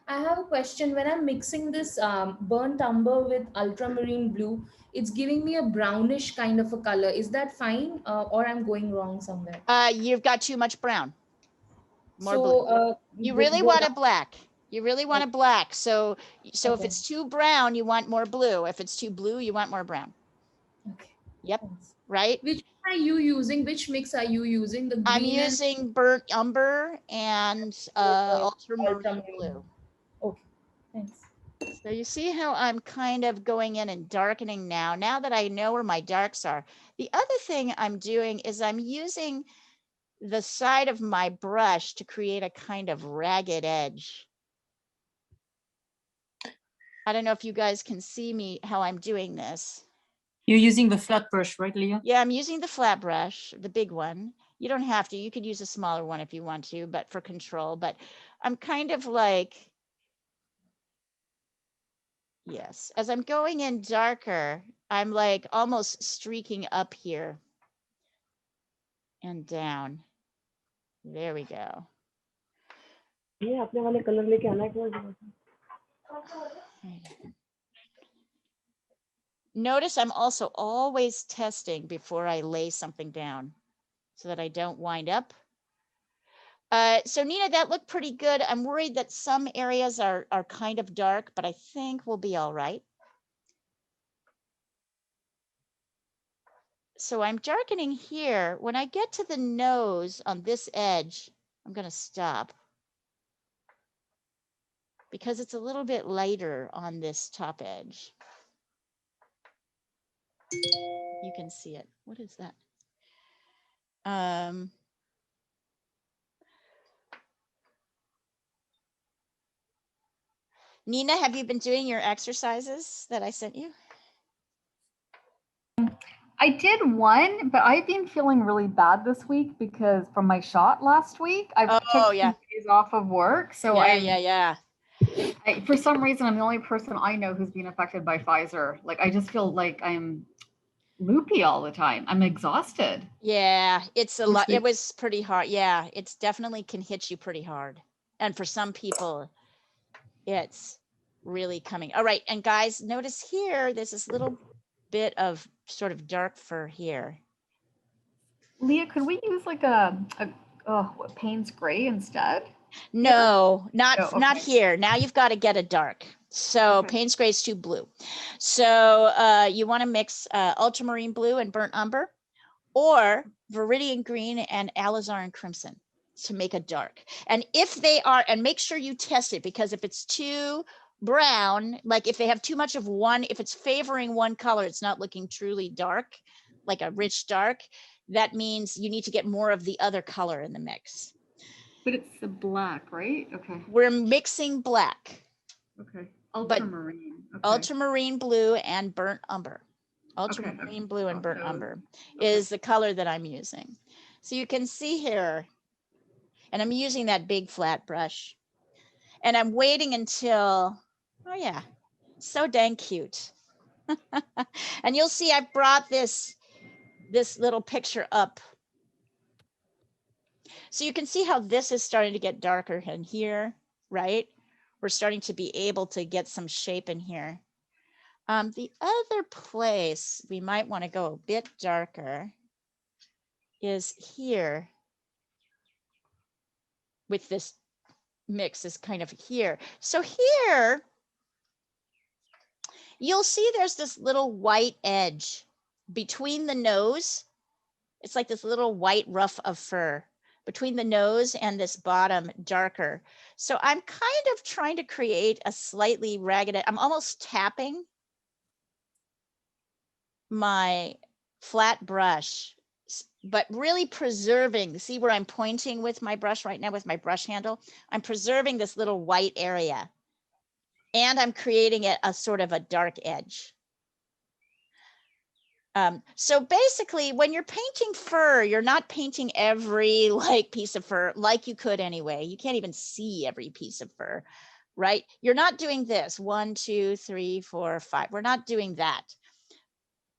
S8: I have a question. When I'm mixing this burnt umber with ultramarine blue, it's giving me a brownish kind of a color. Is that fine, or I'm going wrong somewhere?
S2: You've got too much brown. More
S8: So,
S2: blue. You really want a black. You really want a black. So if it's too brown, you want more blue. If it's too blue, you want more brown.
S8: Okay.
S2: Yep. Right.
S8: Which are you using? Which mix are you using? The green
S2: I'm using burnt umber and ultramarine blue.
S8: Okay. Thanks.
S2: So you see how I'm kind of going in and darkening now that I know where my darks are. The other thing I'm doing is I'm using the side of my brush to create a kind of ragged edge. I don't know if you guys can see me, how I'm doing this.
S7: You're using the flat brush, right, Leah?
S2: Yeah, I'm using the flat brush, the big one. You don't have to, you could use a smaller one if you want to, but for control, but I'm kind of like, yes, as I'm going in darker, I'm like almost streaking up here and down. There we go.
S5: Yeah, अपने वाले color लेके आना एक बार.
S2: Notice I'm also always testing before I lay something down so that I don't wind up. So Nina, that looked pretty good. I'm worried that some areas are kind of dark, but I think we'll be all right. So I'm darkening here. When I get to the nose on this edge, I'm going to stop because it's a little bit lighter on this top edge. You can see it. What is that? Nina, have you been doing your exercises that I sent you?
S10: I did one, but I've been feeling really bad this week because from my shot last week, I took some days off of work. So for some reason, I'm the only person I know who's been affected by Pfizer. Like, I just feel like I'm loopy all the time. I'm exhausted.
S2: Yeah, it's a lot. It was pretty hard. Yeah, it's definitely can hit you pretty hard. And for some people, it's really coming. All right. And guys, notice here, there's this little bit of sort of dark fur here.
S10: Leah, could we use like a Payne's gray instead?
S2: No, not here. Now you've got to get a dark. So Payne's gray is too blue. So you want to mix ultramarine blue and burnt umber, or viridian green and alizarin crimson to make a dark. And if they are, and make sure you test it, because if it's too brown, like if they have too much of one, if it's favoring one color, it's not looking truly dark, like a rich dark, that means you need to get more of the other color in the mix.
S10: But it's the black, right? Okay.
S2: We're mixing black.
S10: Okay. Ultramarine.
S2: Ultramarine blue and burnt umber. Ultramarine blue and burnt umber is the color that I'm using. So you can see here, and I'm using that big flat brush, and I'm waiting until, oh yeah, so dang cute. And you'll see I brought this little picture up. So you can see how this is starting to get darker in here, right? We're starting to be able to get some shape in here. The other place we might want to go a bit darker is here with this mix is kind of here. So here, you'll see there's this little white edge between the nose. It's like this little white ruff of fur between the nose and this bottom darker. So I'm kind of trying to create a slightly ragged, I'm almost tapping my flat brush, but really preserving, see where I'm pointing with my brush right now with my brush handle? I'm preserving this little white area and I'm creating it a sort of a dark edge. So basically when you're painting fur, you're not painting every like piece of fur like you could anyway. You can't even see every piece of fur, right? You're not doing this 1, 2, 3, 4, 5. We're not doing that.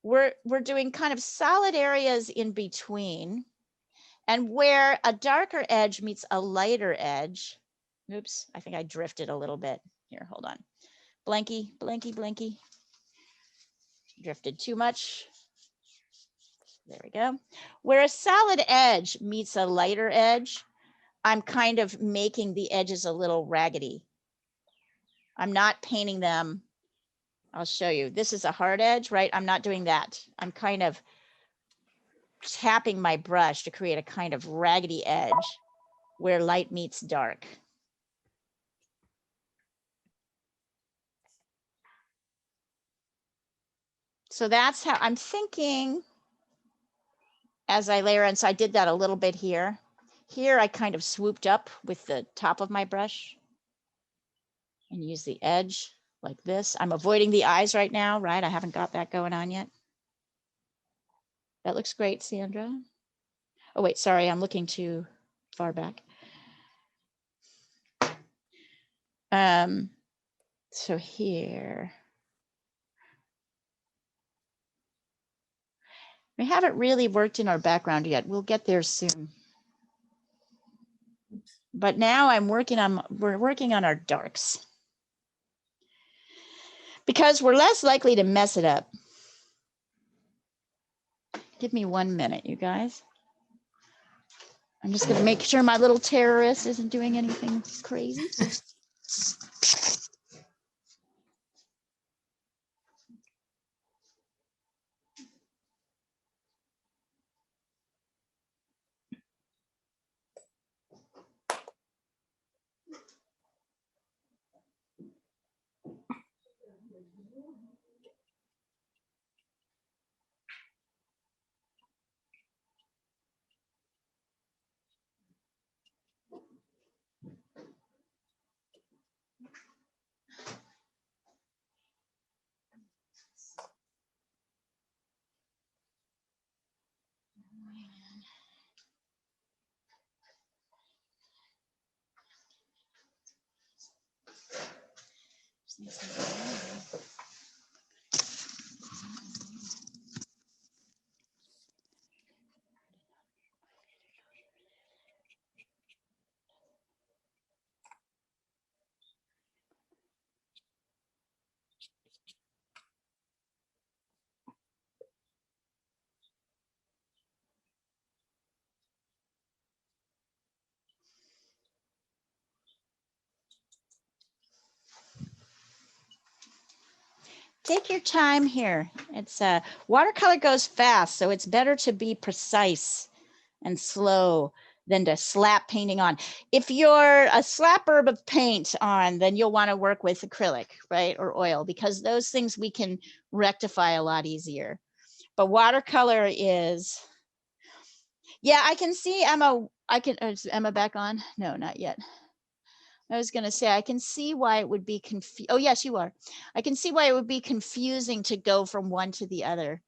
S2: We're doing kind of solid areas in between, and where a darker edge meets a lighter edge. Oops, I think I drifted a little bit. Here, hold on. Blanky, blanky, blanky. Drifted too much. There we go. Where a solid edge meets a lighter edge, I'm kind of making the edges a little raggedy. I'm not painting them. I'll show you. This is a hard edge, right? I'm not doing that. I'm kind of tapping my brush to create a kind of raggedy edge where light meets dark. So that's how I'm thinking as I layer in. So I did that a little bit here. Here I kind of swooped up with the top of my brush and use the edge like this. I'm avoiding the eyes right now, right? I haven't got that going on yet. That looks great, Sandra. Oh, wait, sorry, I'm looking too far back. So here. We haven't really worked in our background yet. We'll get there soon. But now we're working on our darks. Because we're less likely to mess it up. Give me 1 minute, you guys. I'm just gonna make sure my little terrorist isn't doing anything crazy. Take your time here. It's watercolor goes fast, so it's better to be precise and slow than to slap painting on. If you're a slapper of paint on, then you'll want to work with acrylic, right, or oil, because those things we can rectify a lot easier. But watercolor is, yeah, I can see Emma. Is Emma back on? No, not yet. I was going to say, I can see why it would be confusing. Oh, yes, you are. I can see why it would be confusing to go from one to the other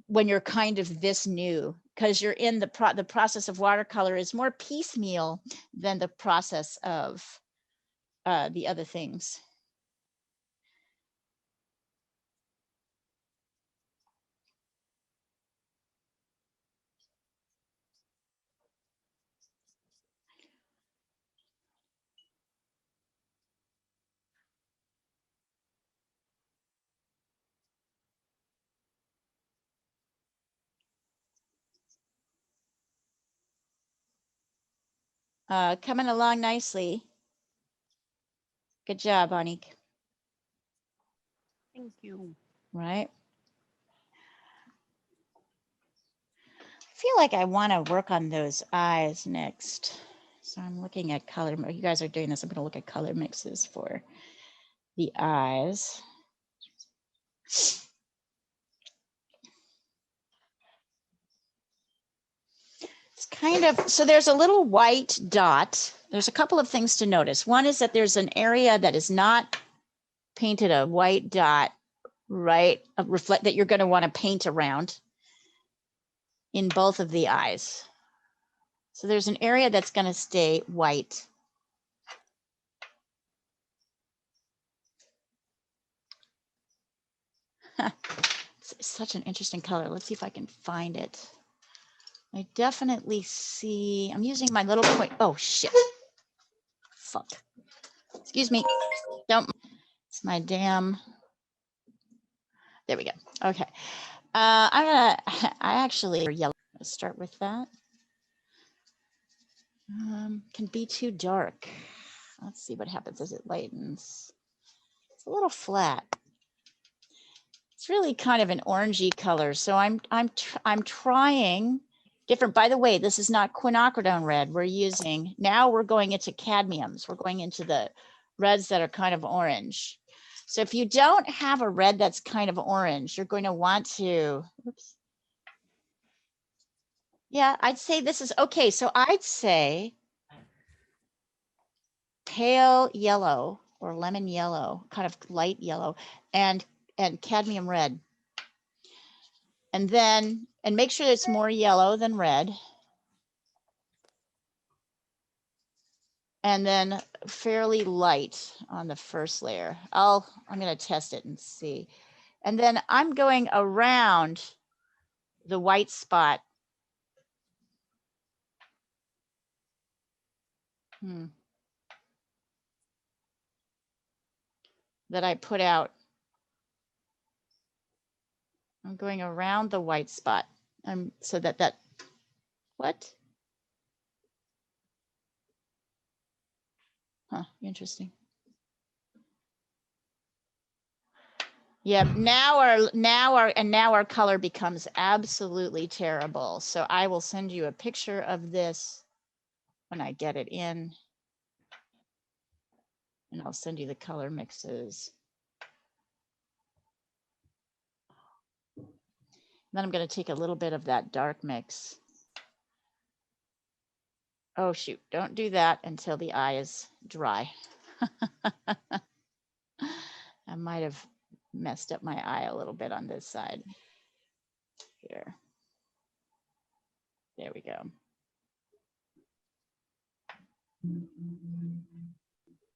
S2: when you're kind of this new, because you're in the process of watercolor is more piecemeal than the process of the other things. Coming along nicely. Good job, Anik.
S4: Thank you.
S2: Right. I feel like I want to work on those eyes next. So I'm looking at color. You guys are doing this. I'm going to look at color mixes for the eyes. It's kind of, so there's a little white dot. There's a couple of things to notice. One is that there's an area that is not painted, a white dot, right? Reflect that you're going to want to paint around in both of the eyes. So there's an area that's going to stay white. It's such an interesting color. Let's see if I can find it. I definitely see, I'm using my little point. Oh, shit. Fuck. Excuse me. Don't. It's my damn. There we go. Okay. I actually yellow. Let's start with that. Can be too dark. Let's see what happens as it lightens. It's a little flat. It's really kind of an orangey color. So I'm trying different. By the way, this is not quinacridone red. We're using, now we're going into cadmiums. We're going into the reds that are kind of orange. So if you don't have a red that's kind of orange, you're going to want to, oops. Yeah, I'd say this is okay. So I'd say pale yellow or lemon yellow, kind of light yellow, and cadmium red. And then, and make sure it's more yellow than red. And then fairly light on the first layer. I'm going to test it and see. And then I'm going around the white spot. That I put out. I'm going around the white spot. So that, what? Huh, interesting. Yeah, now our color becomes absolutely terrible. So I will send you a picture of this when I get it in. And I'll send you the color mixes. Then I'm going to take a little bit of that dark mix. Oh, shoot. Don't do that until the eye is dry. I might have messed up my eye a little bit on this side. Here. There we go.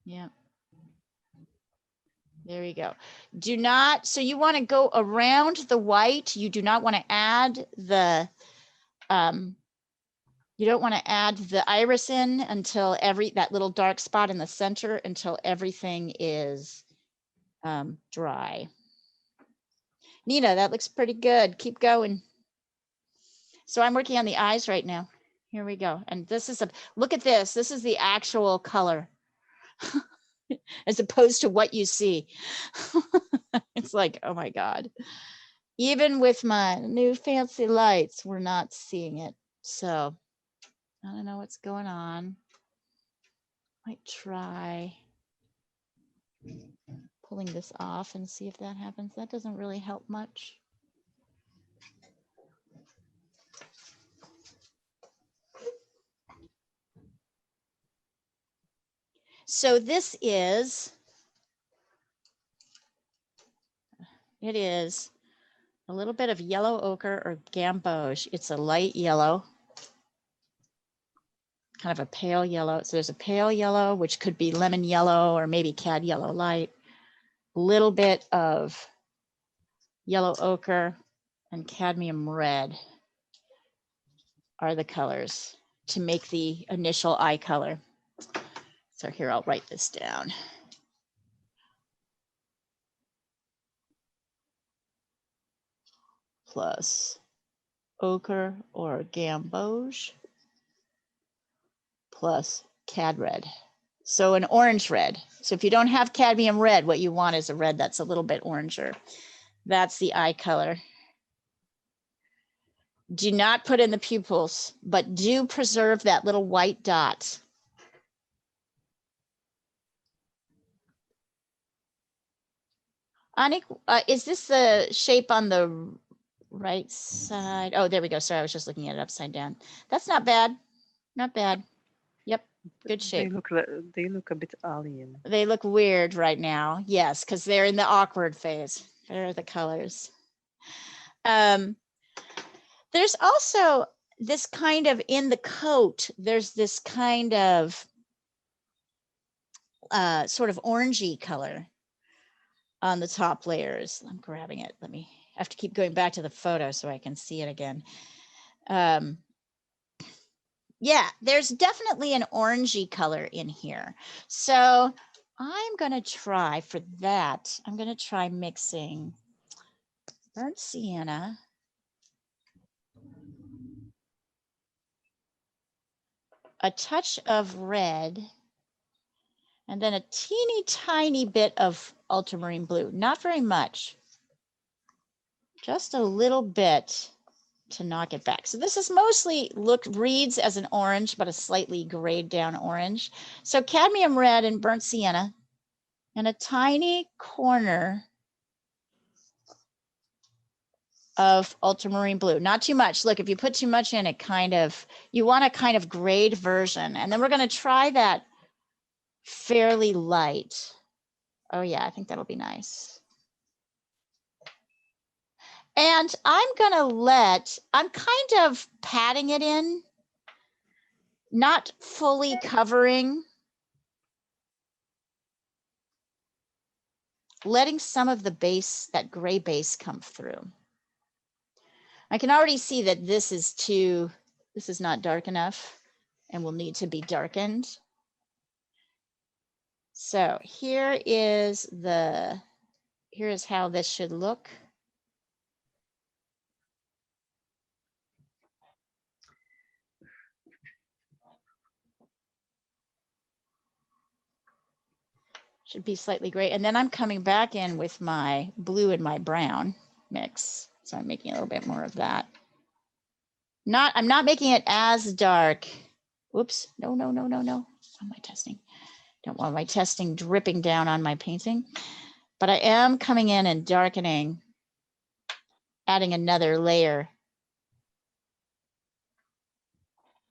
S2: Yeah. There we go. Do not, so you want to go around the white. You do not want to add the, you don't want to add the iris in until that little dark spot in the center until everything is dry. Nina, that looks pretty good. Keep going. So I'm working on the eyes right now. Here we go. And this is look at this. This is the actual color. As opposed to what you see. It's like, oh my God. Even with my new fancy lights, we're not seeing it. So I don't know what's going on. Might try pulling this off and see if that happens. That doesn't really help much. So this is, it is a little bit of yellow ochre or gamboge. It's a light yellow, kind of a pale yellow. So there's a pale yellow, which could be lemon yellow or maybe cad yellow light. A little bit of yellow ochre and cadmium red are the colors to make the initial eye color. So here, I'll write this down. Plus ochre or gamboge plus cad red. So an orange red. So if you don't have cadmium red, what you want is a red that's a little bit oranger. That's the eye color. Do not put in the pupils, but do preserve that little white dot. Anik, is this the shape on the right side? Oh, there we go. Sorry, I was just looking at it upside down. That's not bad. Not bad. Yep, good shape.
S4: They look a bit alien.
S2: They look weird right now. Yes, because they're in the awkward phase. There are the colors. There's also this kind of, in the coat, there's this kind of sort of orangey color on the top layers. I'm grabbing it. I have to keep going back to the photo so I can see it again. Yeah, there's definitely an orangey color in here. So I'm going to try for that. I'm going to try mixing burnt sienna, a touch of red, and then a teeny tiny bit of ultramarine blue. Not very much, just a little bit to knock it back. So this is mostly reads as an orange, but a slightly grayed down orange. So cadmium red and burnt sienna, and a tiny corner of ultramarine blue. Not too much. Look, if you put too much in, it you want a kind of grayed version. And then we're going to try that fairly light. Oh yeah, I think that'll be nice. And I'm kind of patting it in, not fully covering, letting some of the base, that gray base, come through. I can already see that this is not dark enough and will need to be darkened. So here is how this should look. Should be slightly gray. And then I'm coming back in with my blue and my brown mix. So I'm making a little bit more of that. I'm not making it as dark. Whoops, no. How am I testing? Don't want my testing dripping down on my painting, but I am coming in and darkening, adding another layer.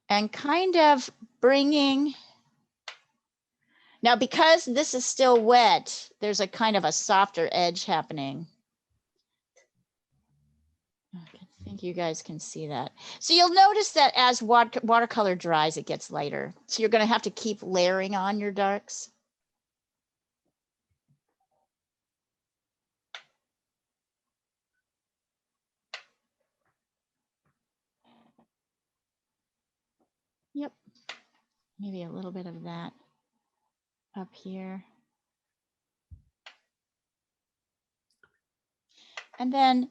S2: And kind of bringing, now because this is still wet, there's a kind of a softer edge happening. I think you guys can see that. So you'll notice that as watercolor dries, it gets lighter. So you're going to have to keep layering on your darks. Yep. Maybe a little bit of that up here. And then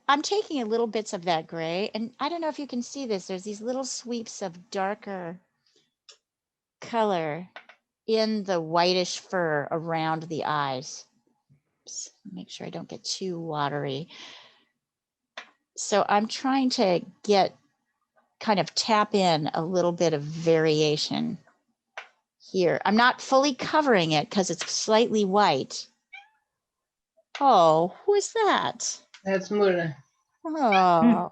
S2: I'm taking little bits of that gray, and I don't know if you can see this, there's these little sweeps of darker color in the whitish fur around the eyes. Oops, make sure I don't get too watery. So I'm trying to kind of tap in a little bit of variation here. I'm not fully covering it because it's slightly white. Oh, who is that?
S7: That's Mura.
S2: Oh,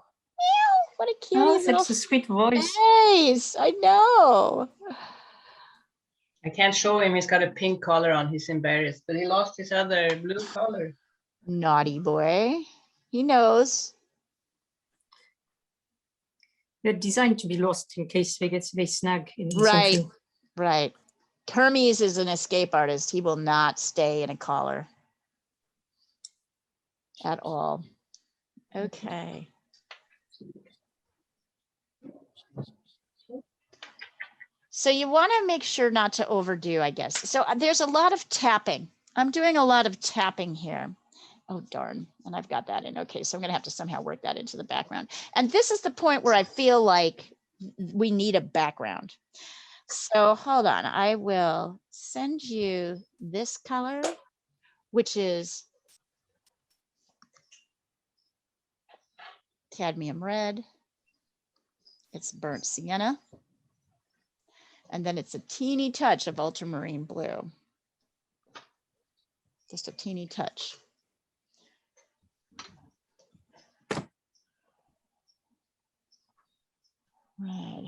S2: what a cute
S7: Oh,
S2: little
S7: such a sweet voice.
S2: face. I know.
S7: I can't show him. He's got a pink collar on. He's embarrassed, but he lost his other blue collar.
S2: Naughty boy. He knows.
S7: They're designed to be lost in case they snag in
S2: Right,
S7: something.
S2: right. Hermes is an escape artist. He will not stay in a collar at all. Okay. So you want to make sure not to overdo, I guess. So there's a lot of tapping. I'm doing a lot of tapping here. Oh, darn. And I've got that in. Okay, so I'm going to have to somehow work that into the background. And this is the point where I feel like we need a background. So hold on, I will send you this color, which is cadmium red. It's burnt sienna. And then it's a teeny touch of ultramarine blue. Just a teeny touch. Red.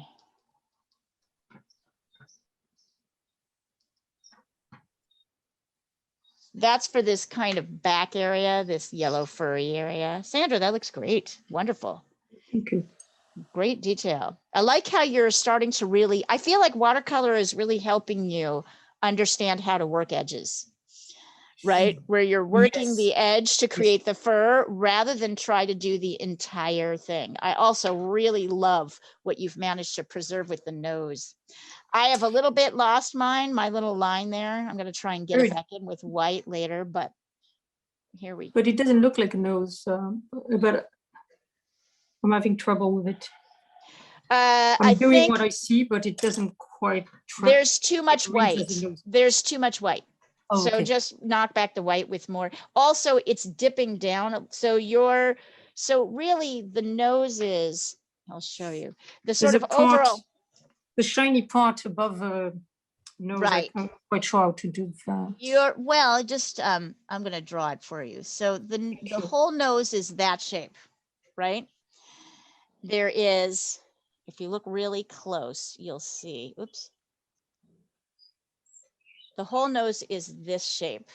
S2: That's for this kind of back area, this yellow furry area. Sandra, that looks great. Wonderful.
S12: Thank you.
S2: Great detail. I like how you're starting to really, I feel like watercolor is really helping you understand how to work edges, right? Where you're working the edge to create the fur rather than try to do the entire thing. I also really love what you've managed to preserve with the nose. I have a little bit lost my little line there. I'm going to try and get it back in with white later, but here we go.
S12: But it doesn't look like a nose, but I'm having trouble with it. I'm doing what I see, but it doesn't quite.
S2: There's too much white. There's too much white.
S12: Oh,
S2: so just knock back the white with more. Also, it's dipping down. So really the nose is, I'll show you, the sort of overall.
S12: The shiny part above the nose,
S2: right.
S12: I'm not quite sure how to do that.
S2: I'm going to draw it for you. So the whole nose is that shape, right? There is, if you look really close, you'll see, oops. The whole nose is this shape.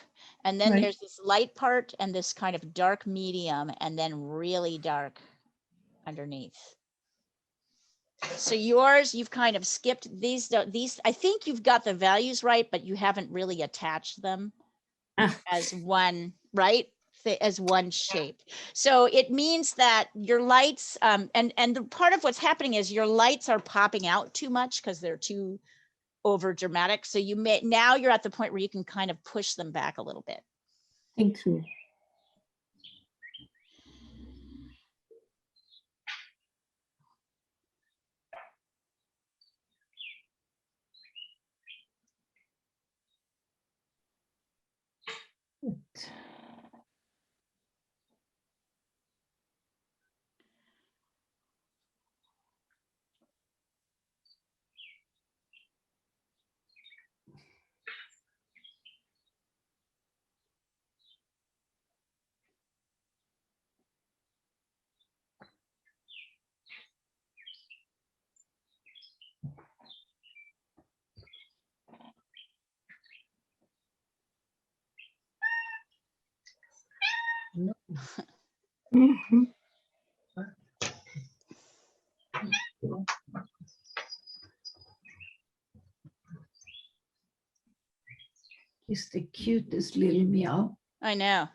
S2: And then there's this light part and this kind of dark medium and then really dark underneath. So yours, you've kind of skipped these. I think you've got the values right, but you haven't really attached them as one, right? As one shape. So it means that your lights, and the part of what's happening is your lights are popping out too much because they're too over dramatic. So now you're at the point where you can kind of push them back a little bit.
S12: Thank you.
S1: He's the cutest little meow.
S2: I know.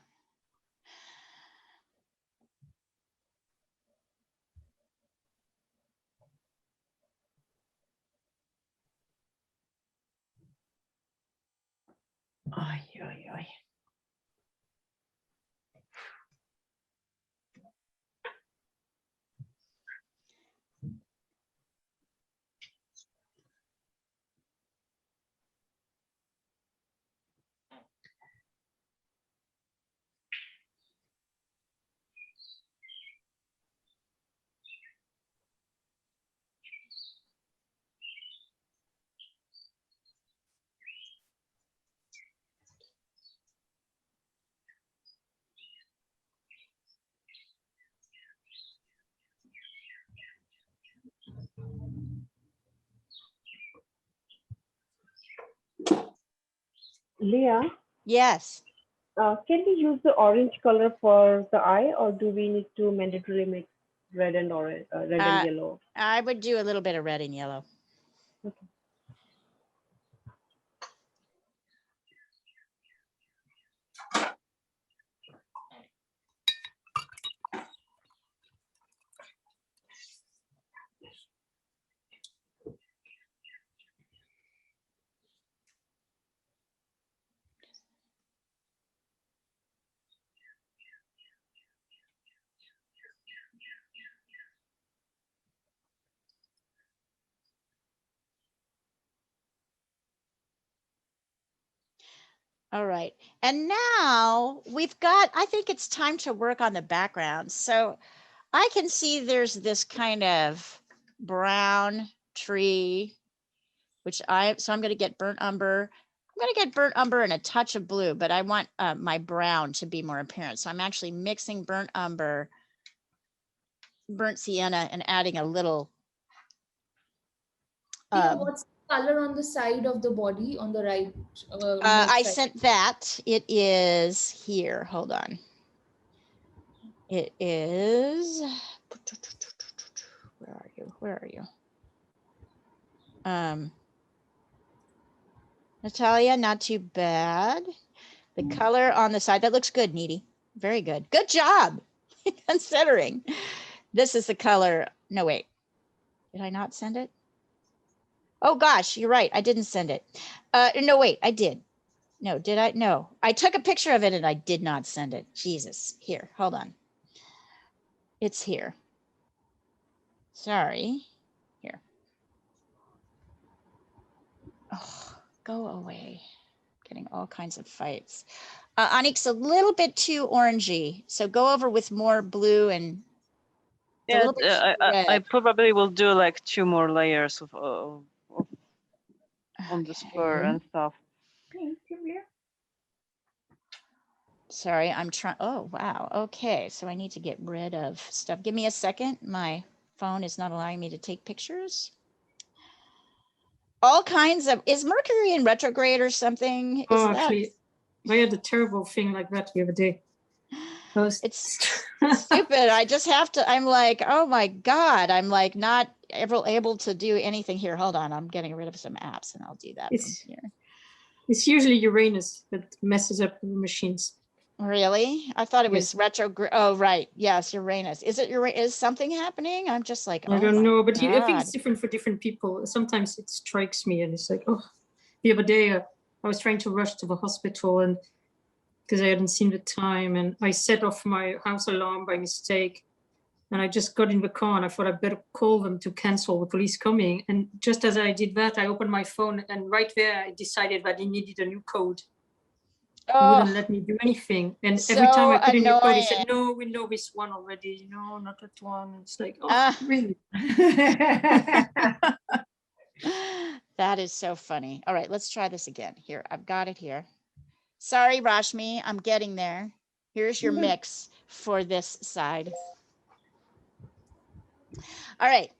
S1: Ay, ay, ay.
S5: Leah?
S2: Yes.
S5: Can we use the orange color for the eye, or do we need to mandatorily make red and orange, red and yellow?
S2: I would do a little bit of red and yellow.
S5: Okay.
S2: All right. And now we've got, I think it's time to work on the background. So I can see there's this kind of brown tree, so I'm going to get burnt umber. I'm going to get burnt umber and a touch of blue, but I want my brown to be more apparent. So I'm actually mixing burnt umber, burnt sienna, and adding a little.
S8: What's the color on the side of the body on the right?
S2: I
S8: side?
S2: sent that. It is here. Hold on. It is. Where are you? Where are you? Natalia, not too bad. The color on the side, that looks good, Needy. Very good. Good job, considering. This is the color. No, wait. Did I not send it? Oh, gosh, you're right. I didn't send it. No, wait, I did. No, did I? No. I took a picture of it and I did not send it. Jesus. Here, hold on. It's here. Sorry. Here. Oh, go away. Getting all kinds of fights. Onyx, a little bit too orangey. So go over with more blue and
S4: yeah, I probably will do like 2 more layers of on the spur and stuff.
S2: Sorry, I'm trying. Oh, wow. Okay, so I need to get rid of stuff. Give me a second. My phone is not allowing me to take pictures. All kinds of, is Mercury in retrograde or something?
S12: Oh, actually, I had a terrible thing like that the other day.
S2: It's stupid. I just have to, I'm like, oh my God, I'm like not able to do anything here. Hold on, I'm getting rid of some apps and I'll do that from here.
S12: It's usually Uranus that messes up the machines.
S2: Really? I thought it was retrograde. Oh, right. Yes, Uranus. Is it Uranus? Is something happening? I'm just like,
S12: I don't know, but I think it's different for different people. Sometimes it strikes me and it's like, oh, the other day I was trying to rush to the hospital and because I hadn't seen the time and I set off my house alarm by mistake. And I just got in the car and I thought I'd better call them to cancel the police coming. And just as I did that, I opened my phone and right there I decided that it needed a new code. It wouldn't let me do anything. And every time I put in a code, it said, no, we know this one already. No, not that one. It's like, oh, really?
S2: That is so funny. All right, let's try this again. Here, I've got it here. Sorry, Rashmi, I'm getting there. Here's your mix for this side. All right.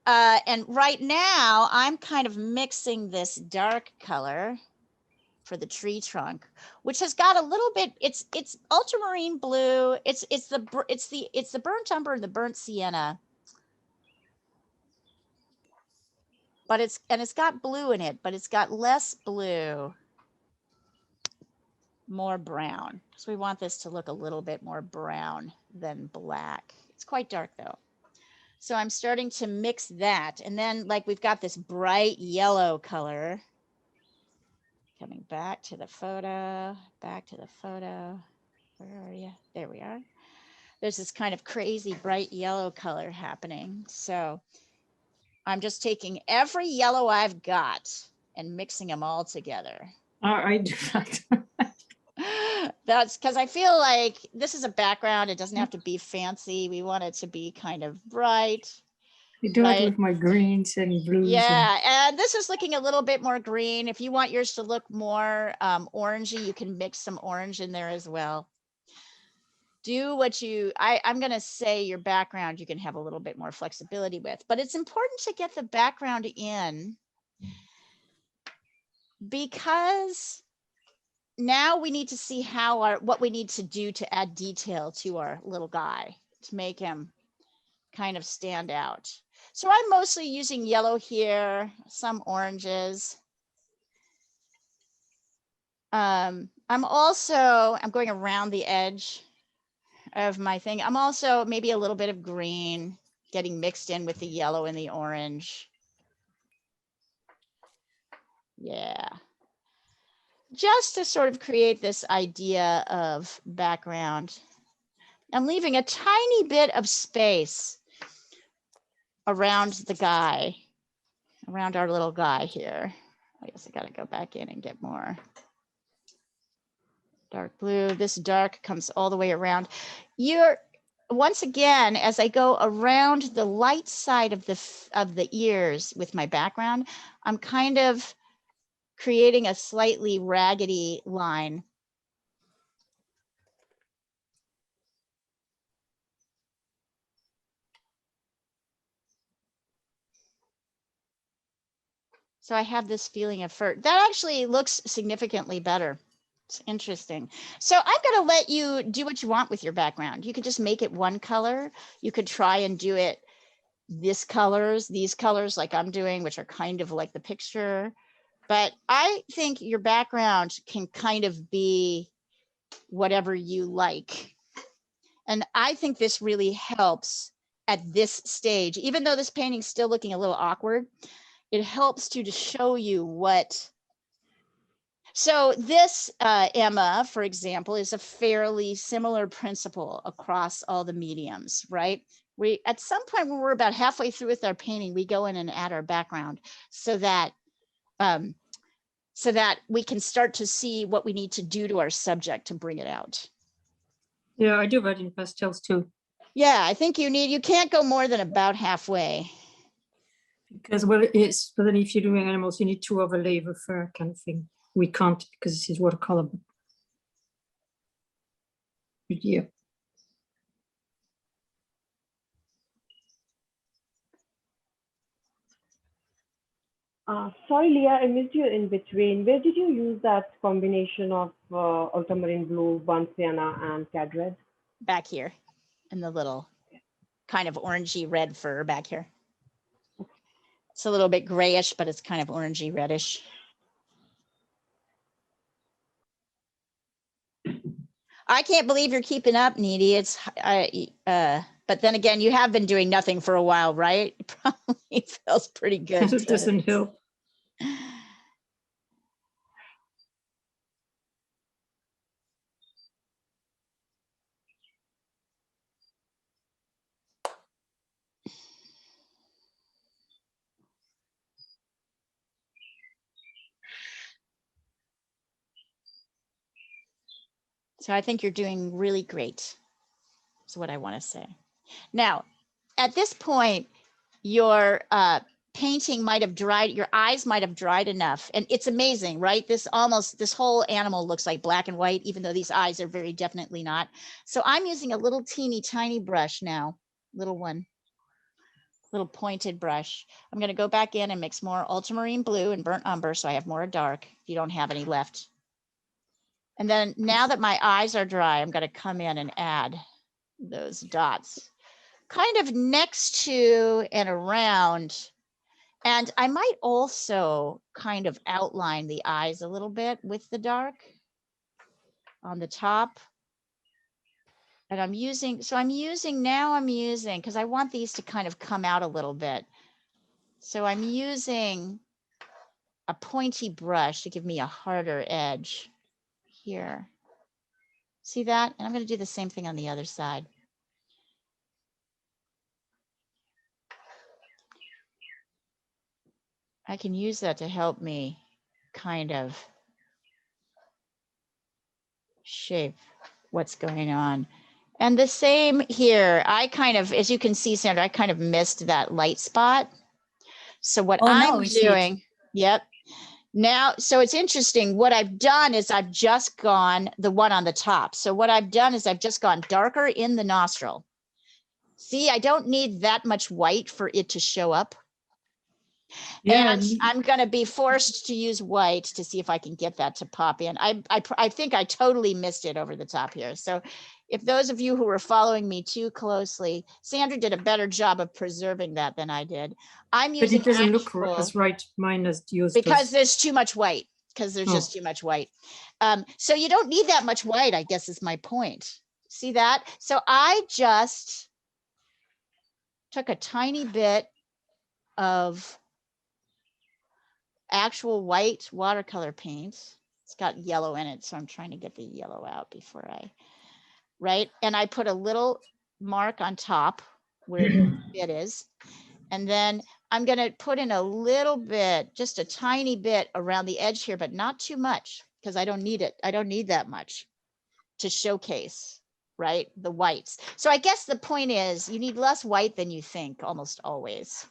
S2: And right now I'm kind of mixing this dark color for the tree trunk, which has got a little bit, it's ultramarine blue. It's the burnt umber and the burnt sienna. But it's got blue in it, but it's got less blue, more brown. So we want this to look a little bit more brown than black. It's quite dark though. So I'm starting to mix that. And then like we've got this bright yellow color. Coming back to the photo, Where are you? There we are. There's this kind of crazy bright yellow color happening. So I'm just taking every yellow I've got and mixing them all together.
S12: I do that.
S2: That's because I feel like this is a background. It doesn't have to be fancy. We want it to be kind of bright.
S12: You do it with my greens and blues.
S2: Yeah, and this is looking a little bit more green. If you want yours to look more orangey, you can mix some orange in there as well. Do what I'm going to say your background you can have a little bit more flexibility with, but it's important to get the background in because now we need to see what we need to do to add detail to our little guy to make him kind of stand out. So I'm mostly using yellow here, some oranges. I'm going around the edge of my thing. I'm also maybe a little bit of green getting mixed in with the yellow and the orange. Yeah. Just to sort of create this idea of background. I'm leaving a tiny bit of space around the guy, around our little guy here. I guess I got to go back in and get more. Dark blue, this dark comes all the way around. You're, once again, as I go around the light side of the ears with my background, I'm kind of creating a slightly raggedy line. So I have this feeling of fur. That actually looks significantly better. It's interesting. So I'm going to let you do what you want with your background. You could just make it one color. You could try and do it these colors like I'm doing, which are kind of like the picture. But I think your background can kind of be whatever you like. And I think this really helps at this stage, even though this painting's still looking a little awkward. It helps to show you what. So this Emma, for example, is a fairly similar principle across all the mediums, right? We, at some point when we're about halfway through with our painting, we go in and add our background so that we can start to see what we need to do to our subject to bring it out.
S12: Yeah, I do that in pastels too.
S2: Yeah, I think you can't go more than about halfway.
S12: Because, well, it's, but then if you're doing animals, you need to overlay the fur kind of thing. We can't because this is watercolor. But yeah.
S5: Sorry, Leah, I missed you in between. Where did you use that combination of ultramarine blue, burnt sienna, and cad red?
S2: Back here in the little kind of orangey red fur back here. It's a little bit grayish, but it's kind of orangey reddish. I can't believe you're keeping up, Needy. It's but then again, you have been doing nothing for a while, right? It probably feels pretty good.
S12: It doesn't help.
S2: So I think you're doing really great. Is what I want to say. Now, at this point, your painting might have dried, your eyes might have dried enough. And it's amazing, right? This whole animal looks like black and white, even though these eyes are very definitely not. So I'm using a little teeny tiny brush now, little pointed brush. I'm going to go back in and mix more ultramarine blue and burnt umber so I have more dark if you don't have any left. And then now that my eyes are dry, I'm going to come in and add those dots kind of next to and around. And I might also kind of outline the eyes a little bit with the dark on the top. And I'm using, because I want these to kind of come out a little bit. So I'm using a pointy brush to give me a harder edge here. See that? And I'm going to do the same thing on the other side. I can use that to help me kind of shape what's going on. And the same here. I kind of, as you can see, Sandra, I kind of missed that light spot. So what I'm doing, yep. Now, so it's interesting. What I've done is I've just gone the one on the top. So what I've done is I've just gone darker in the nostril. See, I don't need that much white for it to show up. Yeah. And I'm going to be forced to use white to see if I can get that to pop in. I think I totally missed it over the top here. So if those of you who were following me too closely, Sandra did a better job of preserving that than I did. I'm using,
S12: but it doesn't look as right, mine as yours
S2: because there's too much white, because there's just too much white. So you don't need that much white, I guess is my point. See that? So I just took a tiny bit of actual white watercolor paint. It's got yellow in it, so I'm trying to get the yellow out before right? And I put a little mark on top where it is. And then I'm going to put in a little bit, just a tiny bit around the edge here, but not too much because I don't need it. I don't need that much. to showcase, right, the whites. So I guess the point is you need less white than you think almost always.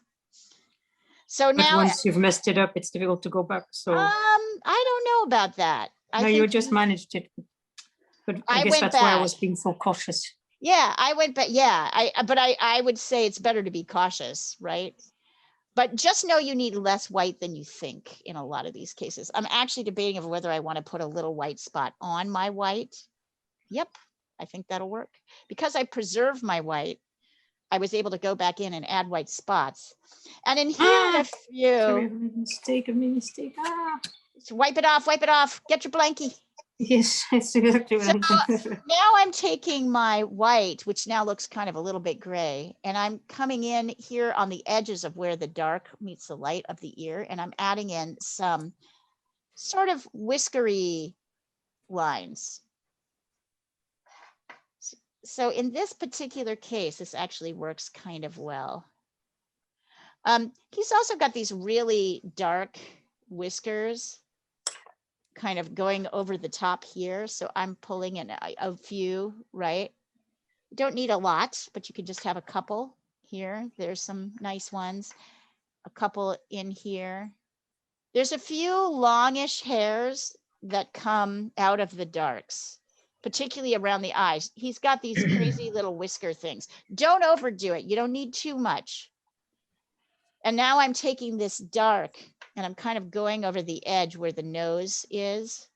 S2: So
S12: But
S2: now
S12: once you've messed it up, it's difficult to go back. So
S2: I don't know about that.
S12: no, you just managed it. But I guess that's why I was being so cautious.
S2: Yeah, I went back. Yeah, I would say it's better to be cautious, right? But just know you need less white than you think in a lot of these cases. I'm actually debating over whether I want to put a little white spot on my white. Yep, I think that'll work. Because I preserved my white, I was able to go back in and add white spots. And in here, a few.
S12: Sorry, I made a mistake.
S2: So wipe it off, get your blankie.
S12: Yes, that's exactly what I'm doing.
S2: Now I'm taking my white, which now looks kind of a little bit gray, and I'm coming in here on the edges of where the dark meets the light of the ear, and I'm adding in some sort of whiskery lines. So in this particular case, this actually works kind of well. He's also got these really dark whiskers kind of going over the top here. So I'm pulling in a few, right? You don't need a lot, but you can just have a couple here. There's some nice ones, a couple in here. There's a few longish hairs that come out of the darks, particularly around the eyes. He's got these crazy little whisker things. Don't overdo it. You don't need too much. And now I'm taking this dark and I'm kind of going over the edge where the nose is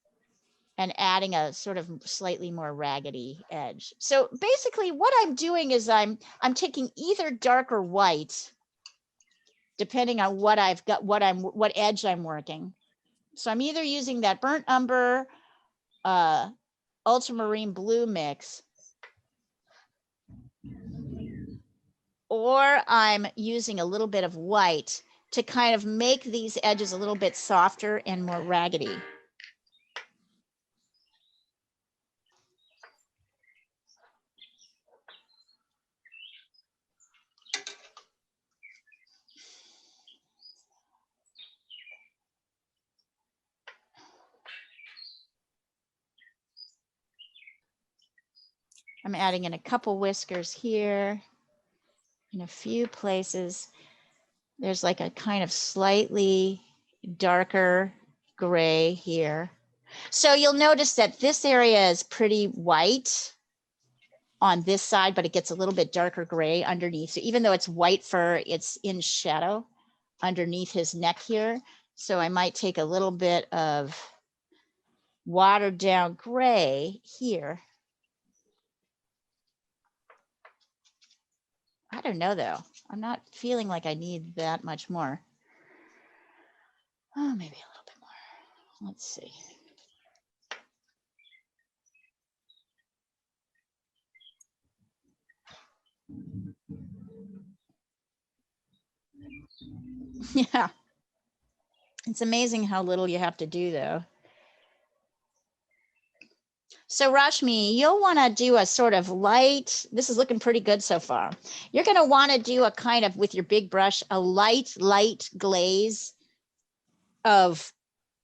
S2: and adding a sort of slightly more raggedy edge. So basically what I'm doing is I'm taking either dark or white, depending on what I've got, what edge I'm working. So I'm either using that burnt umber, ultramarine blue mix, or I'm using a little bit of white to kind of make these edges a little bit softer and more raggedy. I'm adding in a couple whiskers here. In a few places, there's like a kind of slightly darker gray here. So you'll notice that this area is pretty white on this side, but it gets a little bit darker gray underneath. So even though it's white fur, it's in shadow underneath his neck here. So I might take a little bit of watered down gray here. I don't know though. I'm not feeling like I need that much more. Oh, maybe a little bit more. Let's see. Yeah. It's amazing how little you have to do though. So Rashmi, you'll want to do a sort of light, this is looking pretty good so far. You're going to want to do a kind of, with your big brush, a light glaze of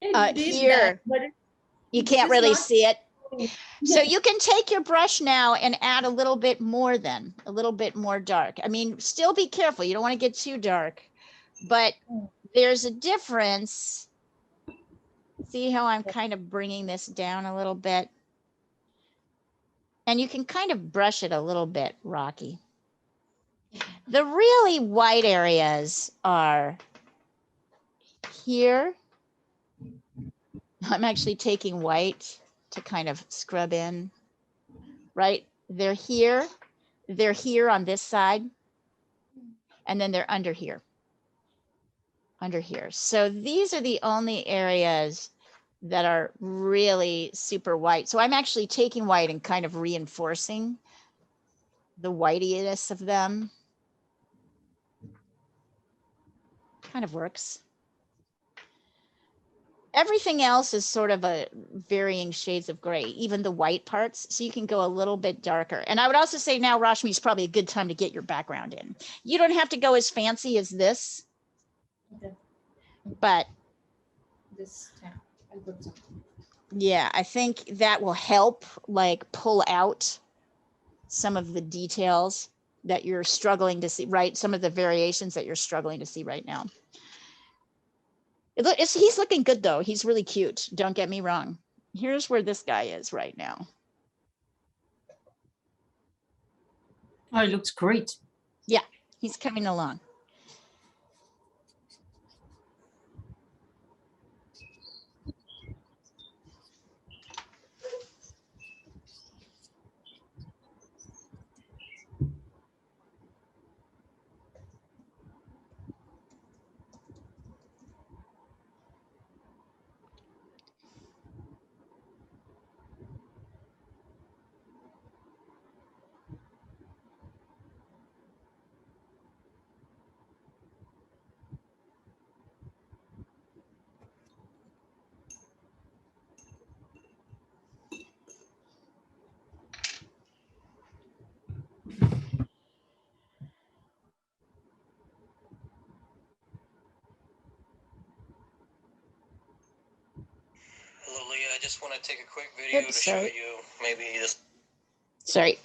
S2: here. You can't really see it. So you can take your brush now and add a little bit more then, a little bit more dark. I mean, still be careful. You don't want to get too dark, but there's a difference. See how I'm kind of bringing this down a little bit? And you can kind of brush it a little bit, Rocky. The really white areas are here. I'm actually taking white to kind of scrub in, right? They're here on this side, and then they're under here. So these are the only areas that are really super white. So I'm actually taking white and kind of reinforcing the whitiness of them. Kind of works. Everything else is sort of a varying shades of gray, even the white parts. So you can go a little bit darker. And I would also say now, Rashmi, is probably a good time to get your background in. You don't have to go as fancy as this, okay, but this, Yeah, I think that will help like pull out some of the details that you're struggling to see, right? Some of the variations that you're struggling to see right now. He's looking good though. He's really cute. Don't get me wrong. Here's where this guy is right now.
S12: Oh, it looks great.
S2: Yeah, he's coming along.
S13: Hello, Leah. I just want to take a quick video to show you maybe this.
S2: Sorry.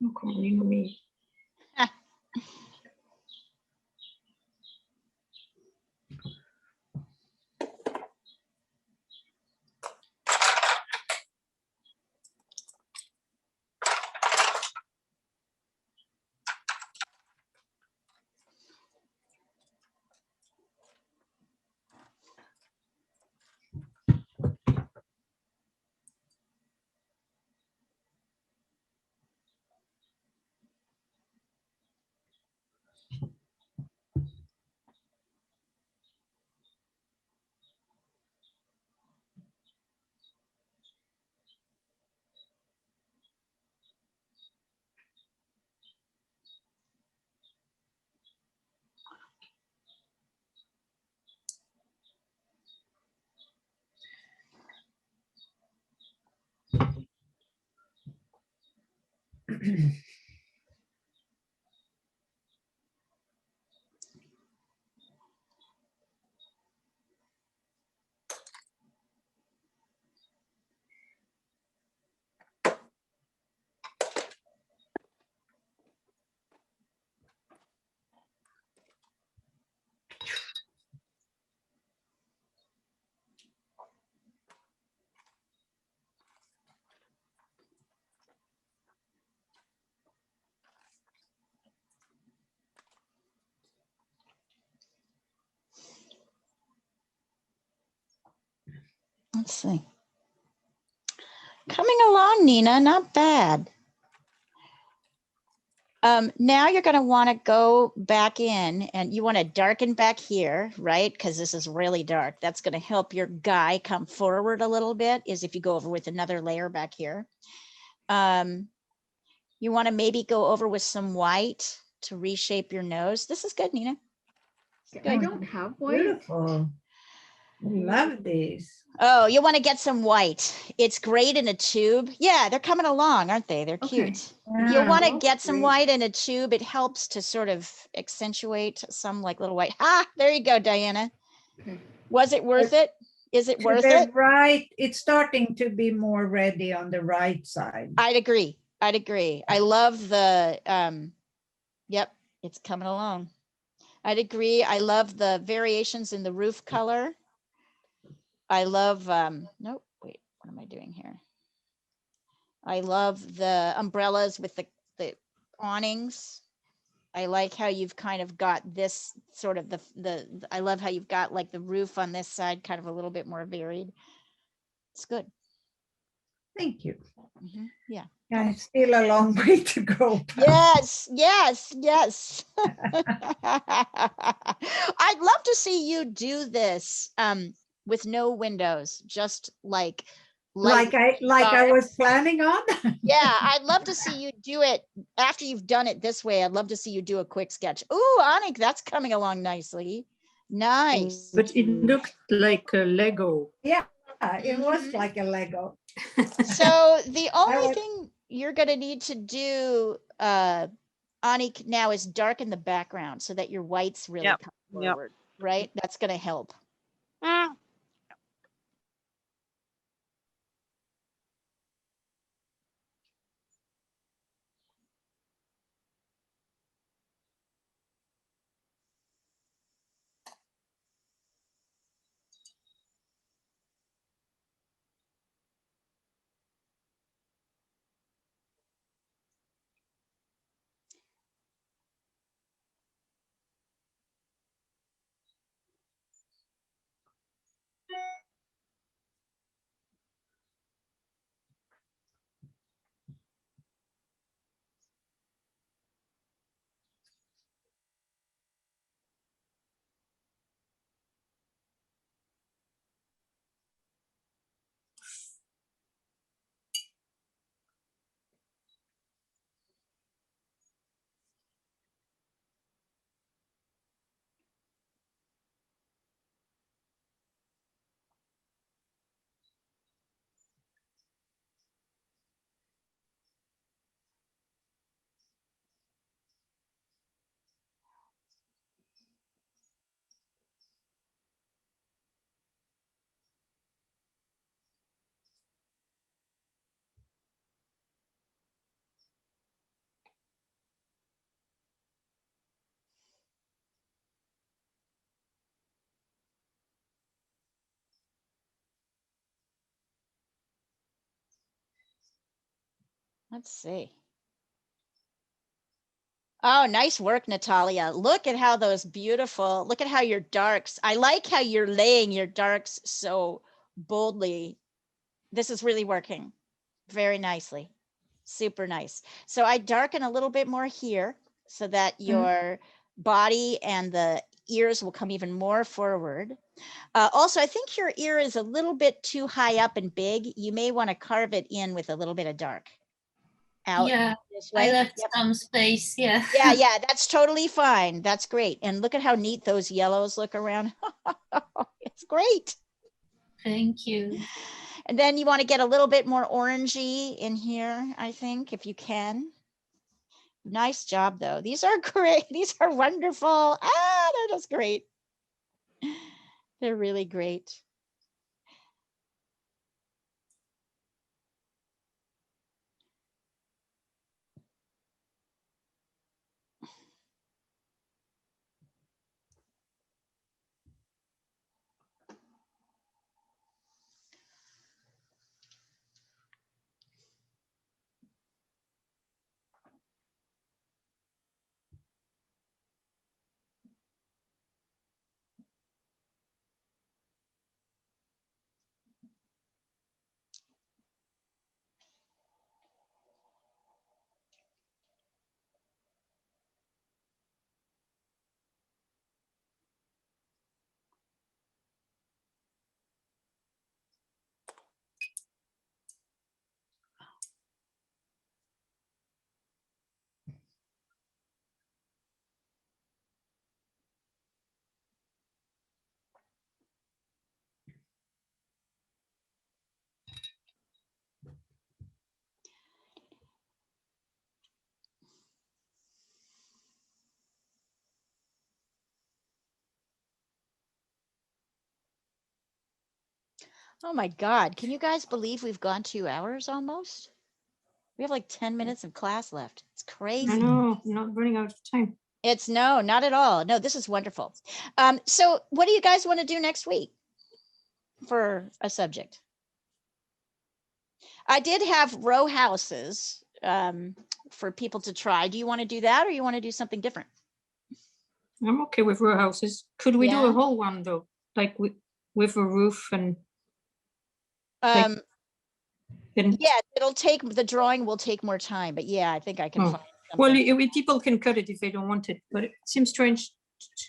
S12: Oh, come on, you know me.
S2: Let's see. Coming along, Nina, not bad. Now you're going to want to go back in and you want to darken back here, right? Because this is really dark. That's going to help your guy come forward a little bit, is if you go over with another layer back here. You want to maybe go over with some white to reshape your nose. This is good, Nina.
S10: I don't have white.
S1: Beautiful. Love these.
S2: Oh, you want to get some white. It's great in a tube. Yeah, they're coming along, aren't they? They're cute. You'll want to get some white in a tube. It helps to sort of accentuate some like little white. Ah, there you go, Diana. Was it worth it? Is it worth it?
S1: Right. It's starting to be more ready on the right side.
S2: I'd agree. I'd agree. I love the, yep, it's coming along. I'd agree. I love the variations in the roof color. I love, nope, wait, what am I doing here? I love the umbrellas with the awnings. I like how you've kind of got this sort of I love how you've got like the roof on this side kind of a little bit more varied. It's good.
S1: Thank you.
S2: Yeah.
S1: Yeah, still a long way to go.
S2: Yes, yes, yes. I'd love to see you do this with no windows, just like
S1: I was planning on.
S2: Yeah, I'd love to see you do it after you've done it this way. I'd love to see you do a quick sketch. Ooh, Anik, that's coming along nicely. Nice.
S12: But it looked like a Lego.
S1: Yeah, it was like a Lego.
S2: So the only thing you're going to need to do, Anik, now is darken the background so that your whites really come forward, right? That's going to help. Let's see. Oh, nice work, Natalia. Look at how those beautiful, look at how your darks, I like how you're laying your darks so boldly. This is really working very nicely. Super nice. So I darken a little bit more here so that your body and the ears will come even more forward. Also, I think your ear is a little bit too high up and big. You may want to carve it in with a little bit of dark. Out
S6: yeah,
S2: this way.
S6: I left some space. Yeah.
S2: Yeah, that's totally fine. That's great. And look at how neat those yellows look around. It's great.
S6: Thank you.
S2: And then you want to get a little bit more orangey in here, I think, if you can. Nice job, though. These are great. These are wonderful. Ah, they're just great. They're really great. Oh my God. Can you guys believe we've gone 2 hours almost? We have like 10 minutes of class left. It's crazy.
S12: I know, I'm not running out of time.
S2: It's no, not at all. No, this is wonderful. So what do you guys want to do next week for a subject? I did have row houses for people to try. Do you want to do that or you want to do something different?
S12: I'm okay with row houses. Could we do
S2: Yeah.
S12: a whole one though? Like with a roof and
S2: yeah, it'll take, the drawing will take more time, but yeah, I think I can find something.
S12: Well, people can cut it if they don't want it, but it seems strange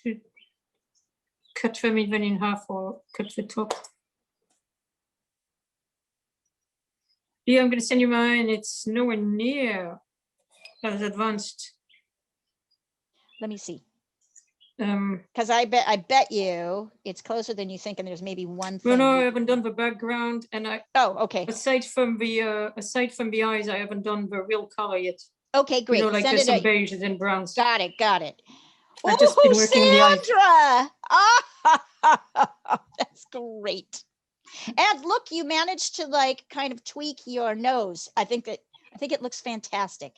S12: to cut them even in half or cut the top. Yeah, I'm going to send you mine. It's nowhere near as advanced.
S2: Let me see. Because I bet you it's closer than you think, and there's maybe one thing.
S12: Well, no, I haven't done the background, and
S2: okay.
S12: Aside from the eyes, I haven't done the real color yet.
S2: Okay, great.
S12: You know, like
S2: Send
S12: there's
S2: it
S12: some beiges and browns.
S2: Got it.
S12: I've just been working on the eyes.
S2: Sandra! Oh, that's great. And look, you managed to like kind of tweak your nose. I think it looks fantastic.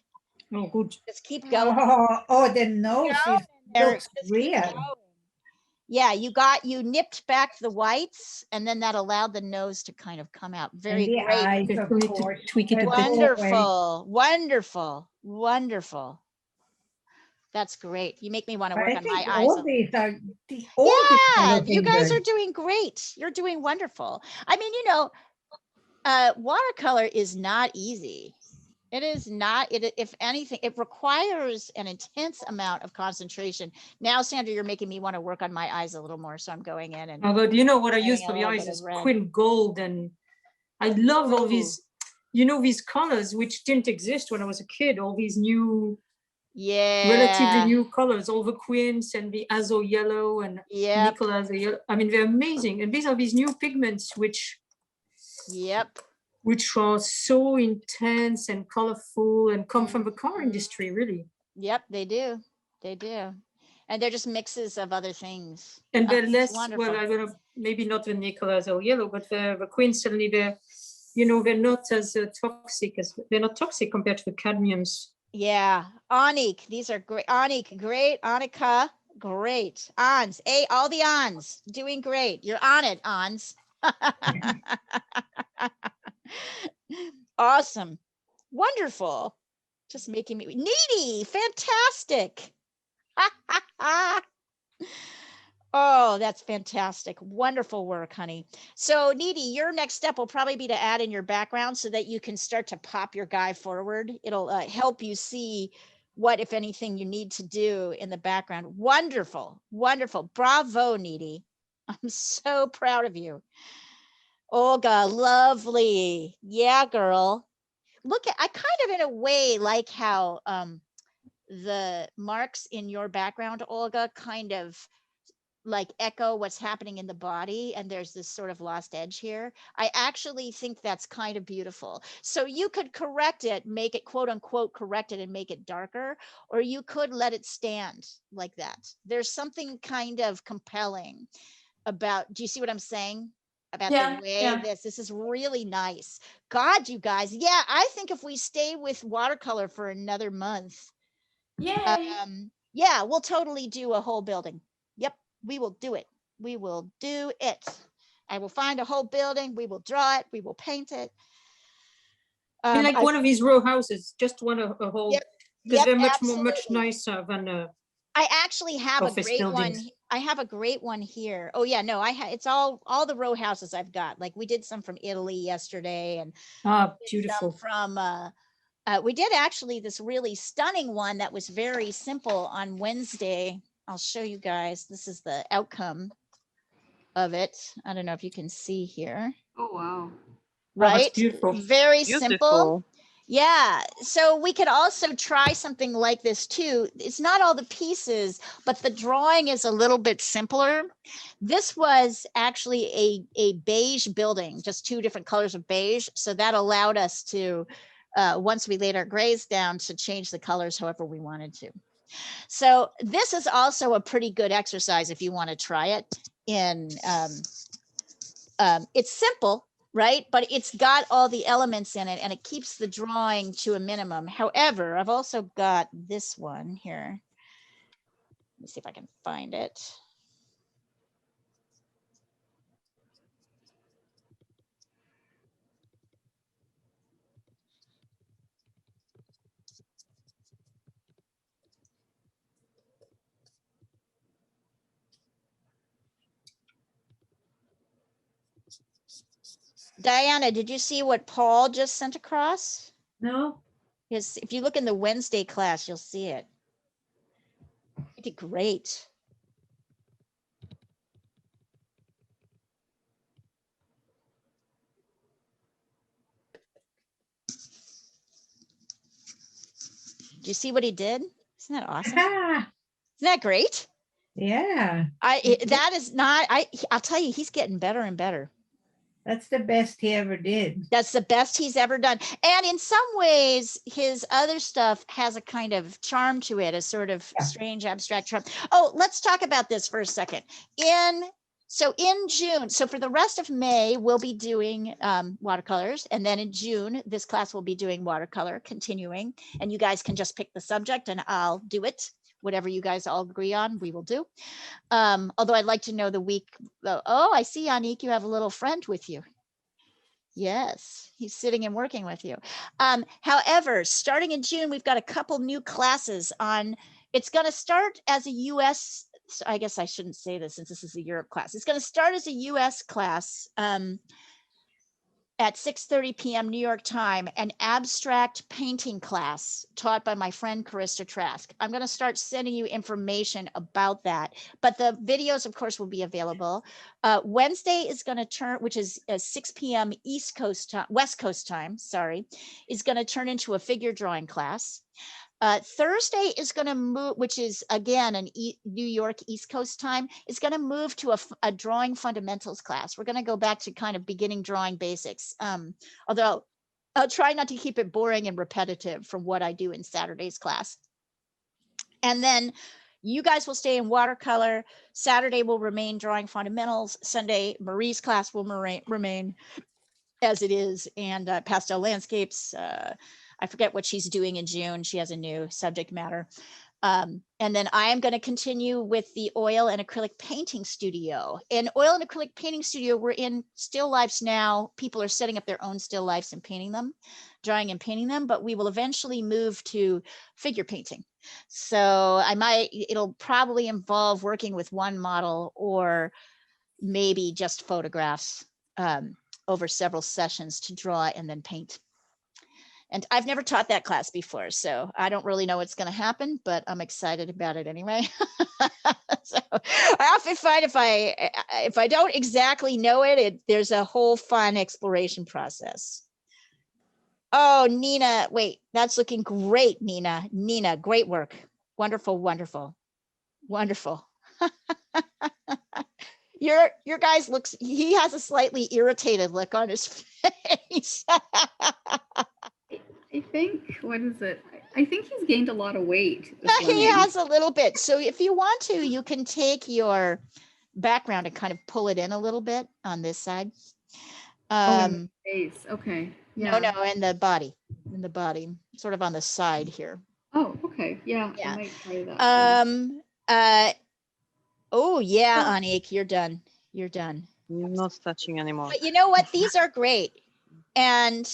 S12: Oh, good.
S2: Just keep going.
S1: Oh, the nose looks real.
S2: Yeah, you nipped back the whites, and then that allowed the nose to kind of come out very
S1: the
S2: great.
S1: eyes, of course.
S12: Tweak it a bit.
S2: Wonderful. That's great. You make me want to work
S1: I
S2: on
S1: think
S2: my eyes.
S1: all these are
S2: You guys are doing great. You're doing wonderful. I mean, watercolor is not easy. It is not. If anything, it requires an intense amount of concentration. Now, Sandra, you're making me want to work on my eyes a little more. So I'm going in and.
S12: Although, you know what I use for the eyes is quin gold, and I love all these, these colors which didn't exist when I was a kid. All these new, relatively new colors, all the quins and the azo yellow and nickel azo yellow. I mean, they're amazing, and these are these new pigments which are so intense and colorful and come from the car industry, really.
S2: Yep, they do. And they're just mixes of other things.
S12: And they're less, well, I don't know, maybe not the nickel azo yellow, but the quins, suddenly they're not as toxic they're not toxic compared to the cadmiums.
S2: Yeah, Onique, these are great. Onique, great. Annika, great. Ons, all the Ons, doing great. You're on it, Ons. Awesome. Wonderful. Just making me needy. Fantastic. Oh, that's fantastic. Wonderful work, honey. So Needy, your next step will probably be to add in your background so that you can start to pop your guy forward. It'll help you see what, if anything, you need to do in the background. Wonderful. Bravo, Needy. I'm so proud of you. Olga, lovely. Yeah, girl. Look, I kind of in a way like how the marks in your background, Olga, kind of like echo what's happening in the body, and there's this sort of lost edge here. I actually think that's kind of beautiful. So you could correct it, make it quote unquote correct it and make it darker, or you could let it stand like that. There's something kind of compelling about, do you see what I'm saying? About the way this is really nice. God, you guys. Yeah, I think if we stay with watercolor for another month, we'll totally do a whole building. Yep, we will do it. I will find a whole building. We will draw it. We will paint it.
S12: Like one of these row houses, just one a whole, because they're much nicer than
S2: I actually have a great
S12: buildings.
S2: one. I have a great one here. Oh yeah, no, it's all the row houses I've got. Like we did some from Italy yesterday, and
S12: beautiful
S2: from we did actually this really stunning one that was very simple on Wednesday. I'll show you guys. This is the outcome of it. I don't know if you can see here.
S10: Oh wow.
S2: Right?
S12: Beautiful.
S2: Very simple. Yeah, so we could also try something like this too. It's not all the pieces, but the drawing is a little bit simpler. This was actually a beige building, just 2 different colors of beige. So that allowed us to, once we laid our grays down, to change the colors however we wanted to. So this is also a pretty good exercise if you want to try it in It's simple, right? But it's got all the elements in it and it keeps the drawing to a minimum. However, I've also got this one here. Let me see if I can find it. Diana, did you see what Paul just sent across?
S1: No.
S2: Yes, if you look in the Wednesday class, you'll see it. You did great. Do you see what he did? Isn't that awesome? Isn't that great?
S1: Yeah.
S2: That is not, I'll tell you, he's getting better and better.
S1: That's the best he ever did.
S2: That's the best he's ever done. And in some ways, his other stuff has a kind of charm to it, a sort of strange abstract charm. Oh, let's talk about this for a second. In June, so for the rest of May, we'll be doing watercolors. And then in June, this class will be doing watercolor continuing. And you guys can just pick the subject and I'll do it. Whatever you guys all agree on, we will do. Although I'd like to know the week. Oh, I see, Anik, you have a little friend with you. Yes, he's sitting and working with you. However, starting in June, we've got a couple new classes on. It's going to start as a US, I guess I shouldn't say this since this is a Europe class. It's going to start as a US class at 6:30 p.m. New York time, an abstract painting class taught by my friend Carissa Trask. I'm going to start sending you information about that, but the videos, of course, will be available. Wednesday is going to turn, which is 6 p.m. West Coast time, sorry, is going to turn into a figure drawing class. Thursday is going to move, which is again an New York East Coast time, is going to move to a drawing fundamentals class. We're going to go back to kind of beginning drawing basics. Although I'll try not to keep it boring and repetitive from what I do in Saturday's class. And then you guys will stay in watercolor. Saturday will remain drawing fundamentals. Sunday, Marie's class will remain as it is, and pastel landscapes. I forget what she's doing in June. She has a new subject matter. And then I am going to continue with the oil and acrylic painting studio. In oil and acrylic painting studio, we're in still lifes now. People are setting up their own still lifes and painting them, drawing and painting them, but we will eventually move to figure painting. So it'll probably involve working with one model or maybe just photographs over several sessions to draw and then paint. And I've never taught that class before, so I don't really know what's going to happen, but I'm excited about it anyway. So I often find if I don't exactly know it, there's a whole fun exploration process. Oh, Nina, wait, that's looking great, Nina. Nina, great work. Wonderful, wonderful, wonderful. Your guy's he has a slightly irritated look on his face.
S10: I think, what is it? I think he's gained a lot of weight.
S2: He has a little bit. So if you want to, you can take your background and kind of pull it in a little bit on this side.
S10: In the face. Okay. Yeah.
S2: No, in the body. In the body. Sort of on the side here.
S10: Oh, okay. Yeah. I might try that.
S2: Oh yeah, Anik, you're done. You're done.
S4: Not touching anymore.
S2: But you know what? These are great. And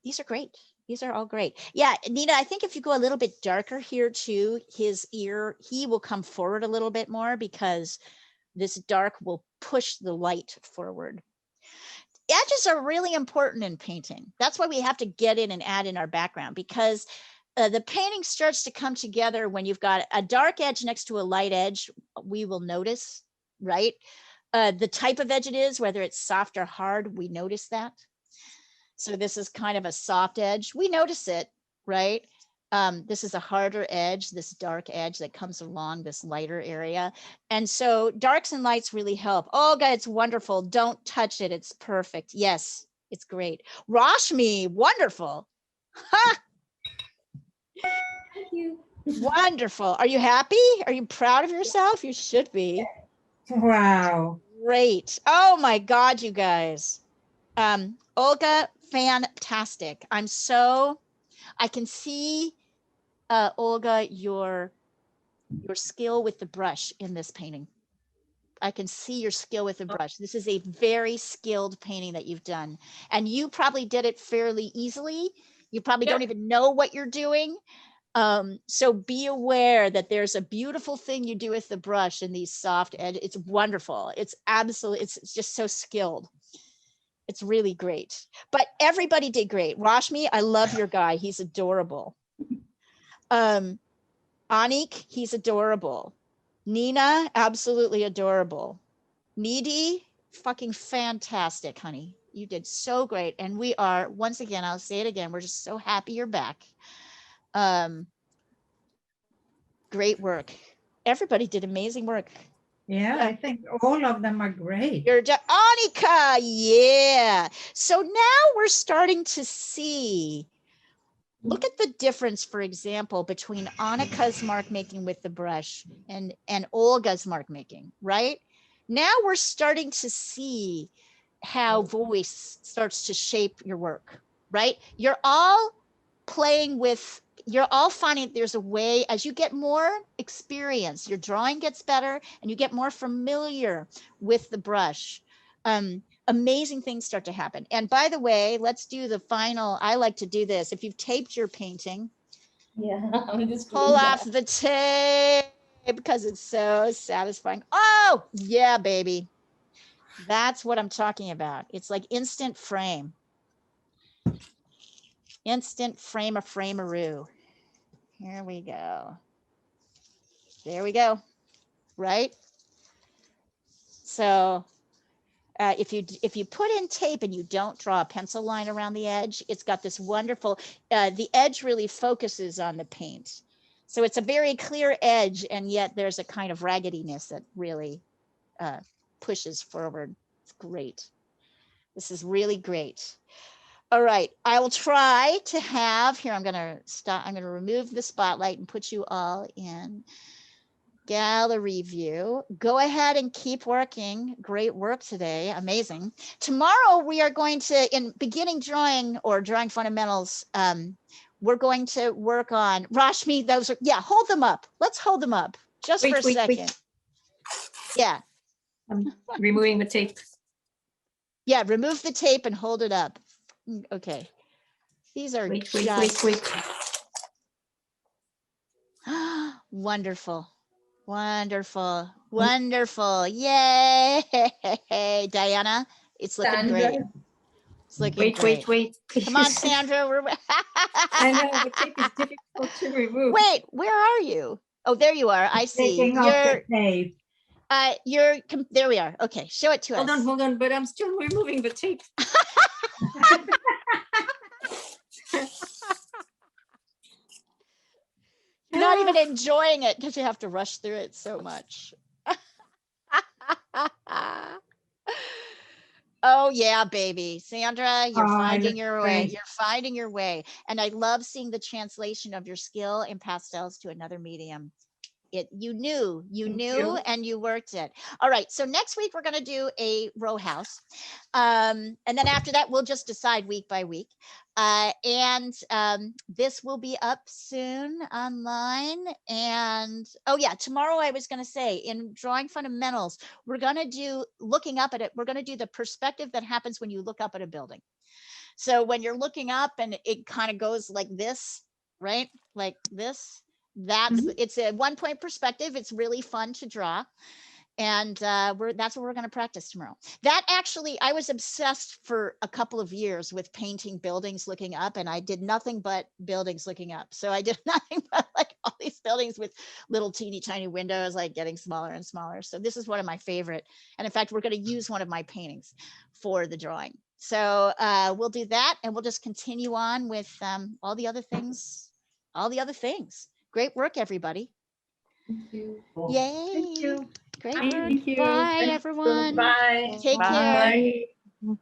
S2: these are great. These are all great. Yeah, Nina, I think if you go a little bit darker here too, his ear, he will come forward a little bit more because this dark will push the light forward. Edges are really important in painting. That's why we have to get in and add in our background, because the painting starts to come together when you've got a dark edge next to a light edge. We will notice, right? The type of edge it is, whether it's soft or hard, we notice that. So this is kind of a soft edge. We notice it, right? This is a harder edge, this dark edge that comes along this lighter area. And so darks and lights really help. Oh God, it's wonderful. Don't touch it. It's perfect. Yes, it's great. Rashmi, wonderful. Ha!
S9: Thank you.
S2: Wonderful. Are you happy? Are you proud of yourself? You should be.
S1: Wow.
S2: great. Oh my God, you guys. Olga, fantastic. I can see, Olga, your skill with the brush in this painting. I can see your skill with the brush. This is a very skilled painting that you've done. And you probably did it fairly easily. You probably don't even know what you're doing. So be aware that there's a beautiful thing you do with the brush in these soft edges. It's wonderful. It's absolutely, it's just so skilled. It's really great. But everybody did great. Rashmi, I love your guy. He's adorable. Anik, he's adorable. Nina, absolutely adorable. Needy, fucking fantastic, honey. You did so great. And we are, once again, I'll say it again, we're just so happy you're back. Great work. Everybody did amazing work.
S1: Yeah, I think all of them are great.
S2: You're just, Annika, yeah. So now we're starting to see, look at the difference, for example, between Annika's mark making with the brush and Olga's mark making, right? Now we're starting to see how voice starts to shape your work, right? You're all playing with, you're all finding there's a way, as you get more experience, your drawing gets better and you get more familiar with the brush. Amazing things start to happen. And by the way, let's do the final, I like to do this. If you've taped your painting,
S8: I'm just
S2: pull off the tape because it's so satisfying. Oh, yeah, baby. That's what I'm talking about. It's like instant frame. Instant frame a frame-a-roo. Here we go. There we go. Right? So if you put in tape and you don't draw a pencil line around the edge, it's got this wonderful, the edge really focuses on the paint. So it's a very clear edge, and yet there's a kind of raggediness that really pushes forward. It's great. This is really great. All right, I will try to have, here, I'm gonna remove the spotlight and put you all in gallery view. Go ahead and keep working. Great work today, amazing. Tomorrow we are going to, in beginning drawing or drawing fundamentals, we're going to work on, Rashmi, those are, yeah, hold them up. Let's hold them up just for a second. Yeah.
S12: I'm removing the tape.
S2: Yeah, remove the tape and hold it up. Okay. These are
S12: wait.
S2: Wonderful. Wonderful. Wonderful. Yay. Diana, it's looking
S8: Sandra.
S2: great. It's looking great.
S12: Wait.
S2: Come on, Sandra.
S12: I know the tape is difficult to remove.
S2: Wait, where are you? Oh, there you are. I see.
S1: Taking off the tape.
S2: There we are. Okay, show it to us.
S12: Hold on, but I'm still removing the tape.
S2: You're not even enjoying it because you have to rush through it so much. Oh yeah, baby. Sandra, you're finding your way. You're finding your way. And I love seeing the translation of your skill in pastels to another medium. You knew, and you worked it. All right, so next week we're going to do a row house. And then after that, we'll just decide week by week. This will be up soon online. And oh yeah, tomorrow I was going to say in drawing fundamentals, we're going to do looking up at it. We're going to do the perspective that happens when you look up at a building. So when you're looking up and it kind of goes like this, right? Like this. It's a 1-point perspective. It's really fun to draw. And that's what we're going to practice tomorrow. That actually, I was obsessed for a couple of years with painting buildings looking up, and I did nothing but buildings looking up. So I did nothing but like all these buildings with little teeny tiny windows, like getting smaller and smaller. So this is one of my favorite. And in fact, we're going to use one of my paintings for the drawing. So we'll do that, and we'll just continue on with all the other things. Great work, everybody.
S8: Thank you.
S2: Yay.
S1: Thank you.
S2: Great
S12: Thank
S2: work.
S12: you.
S2: Bye,
S12: Thank you.
S2: everyone.
S7: Bye.
S2: Take
S4: Bye.
S2: care.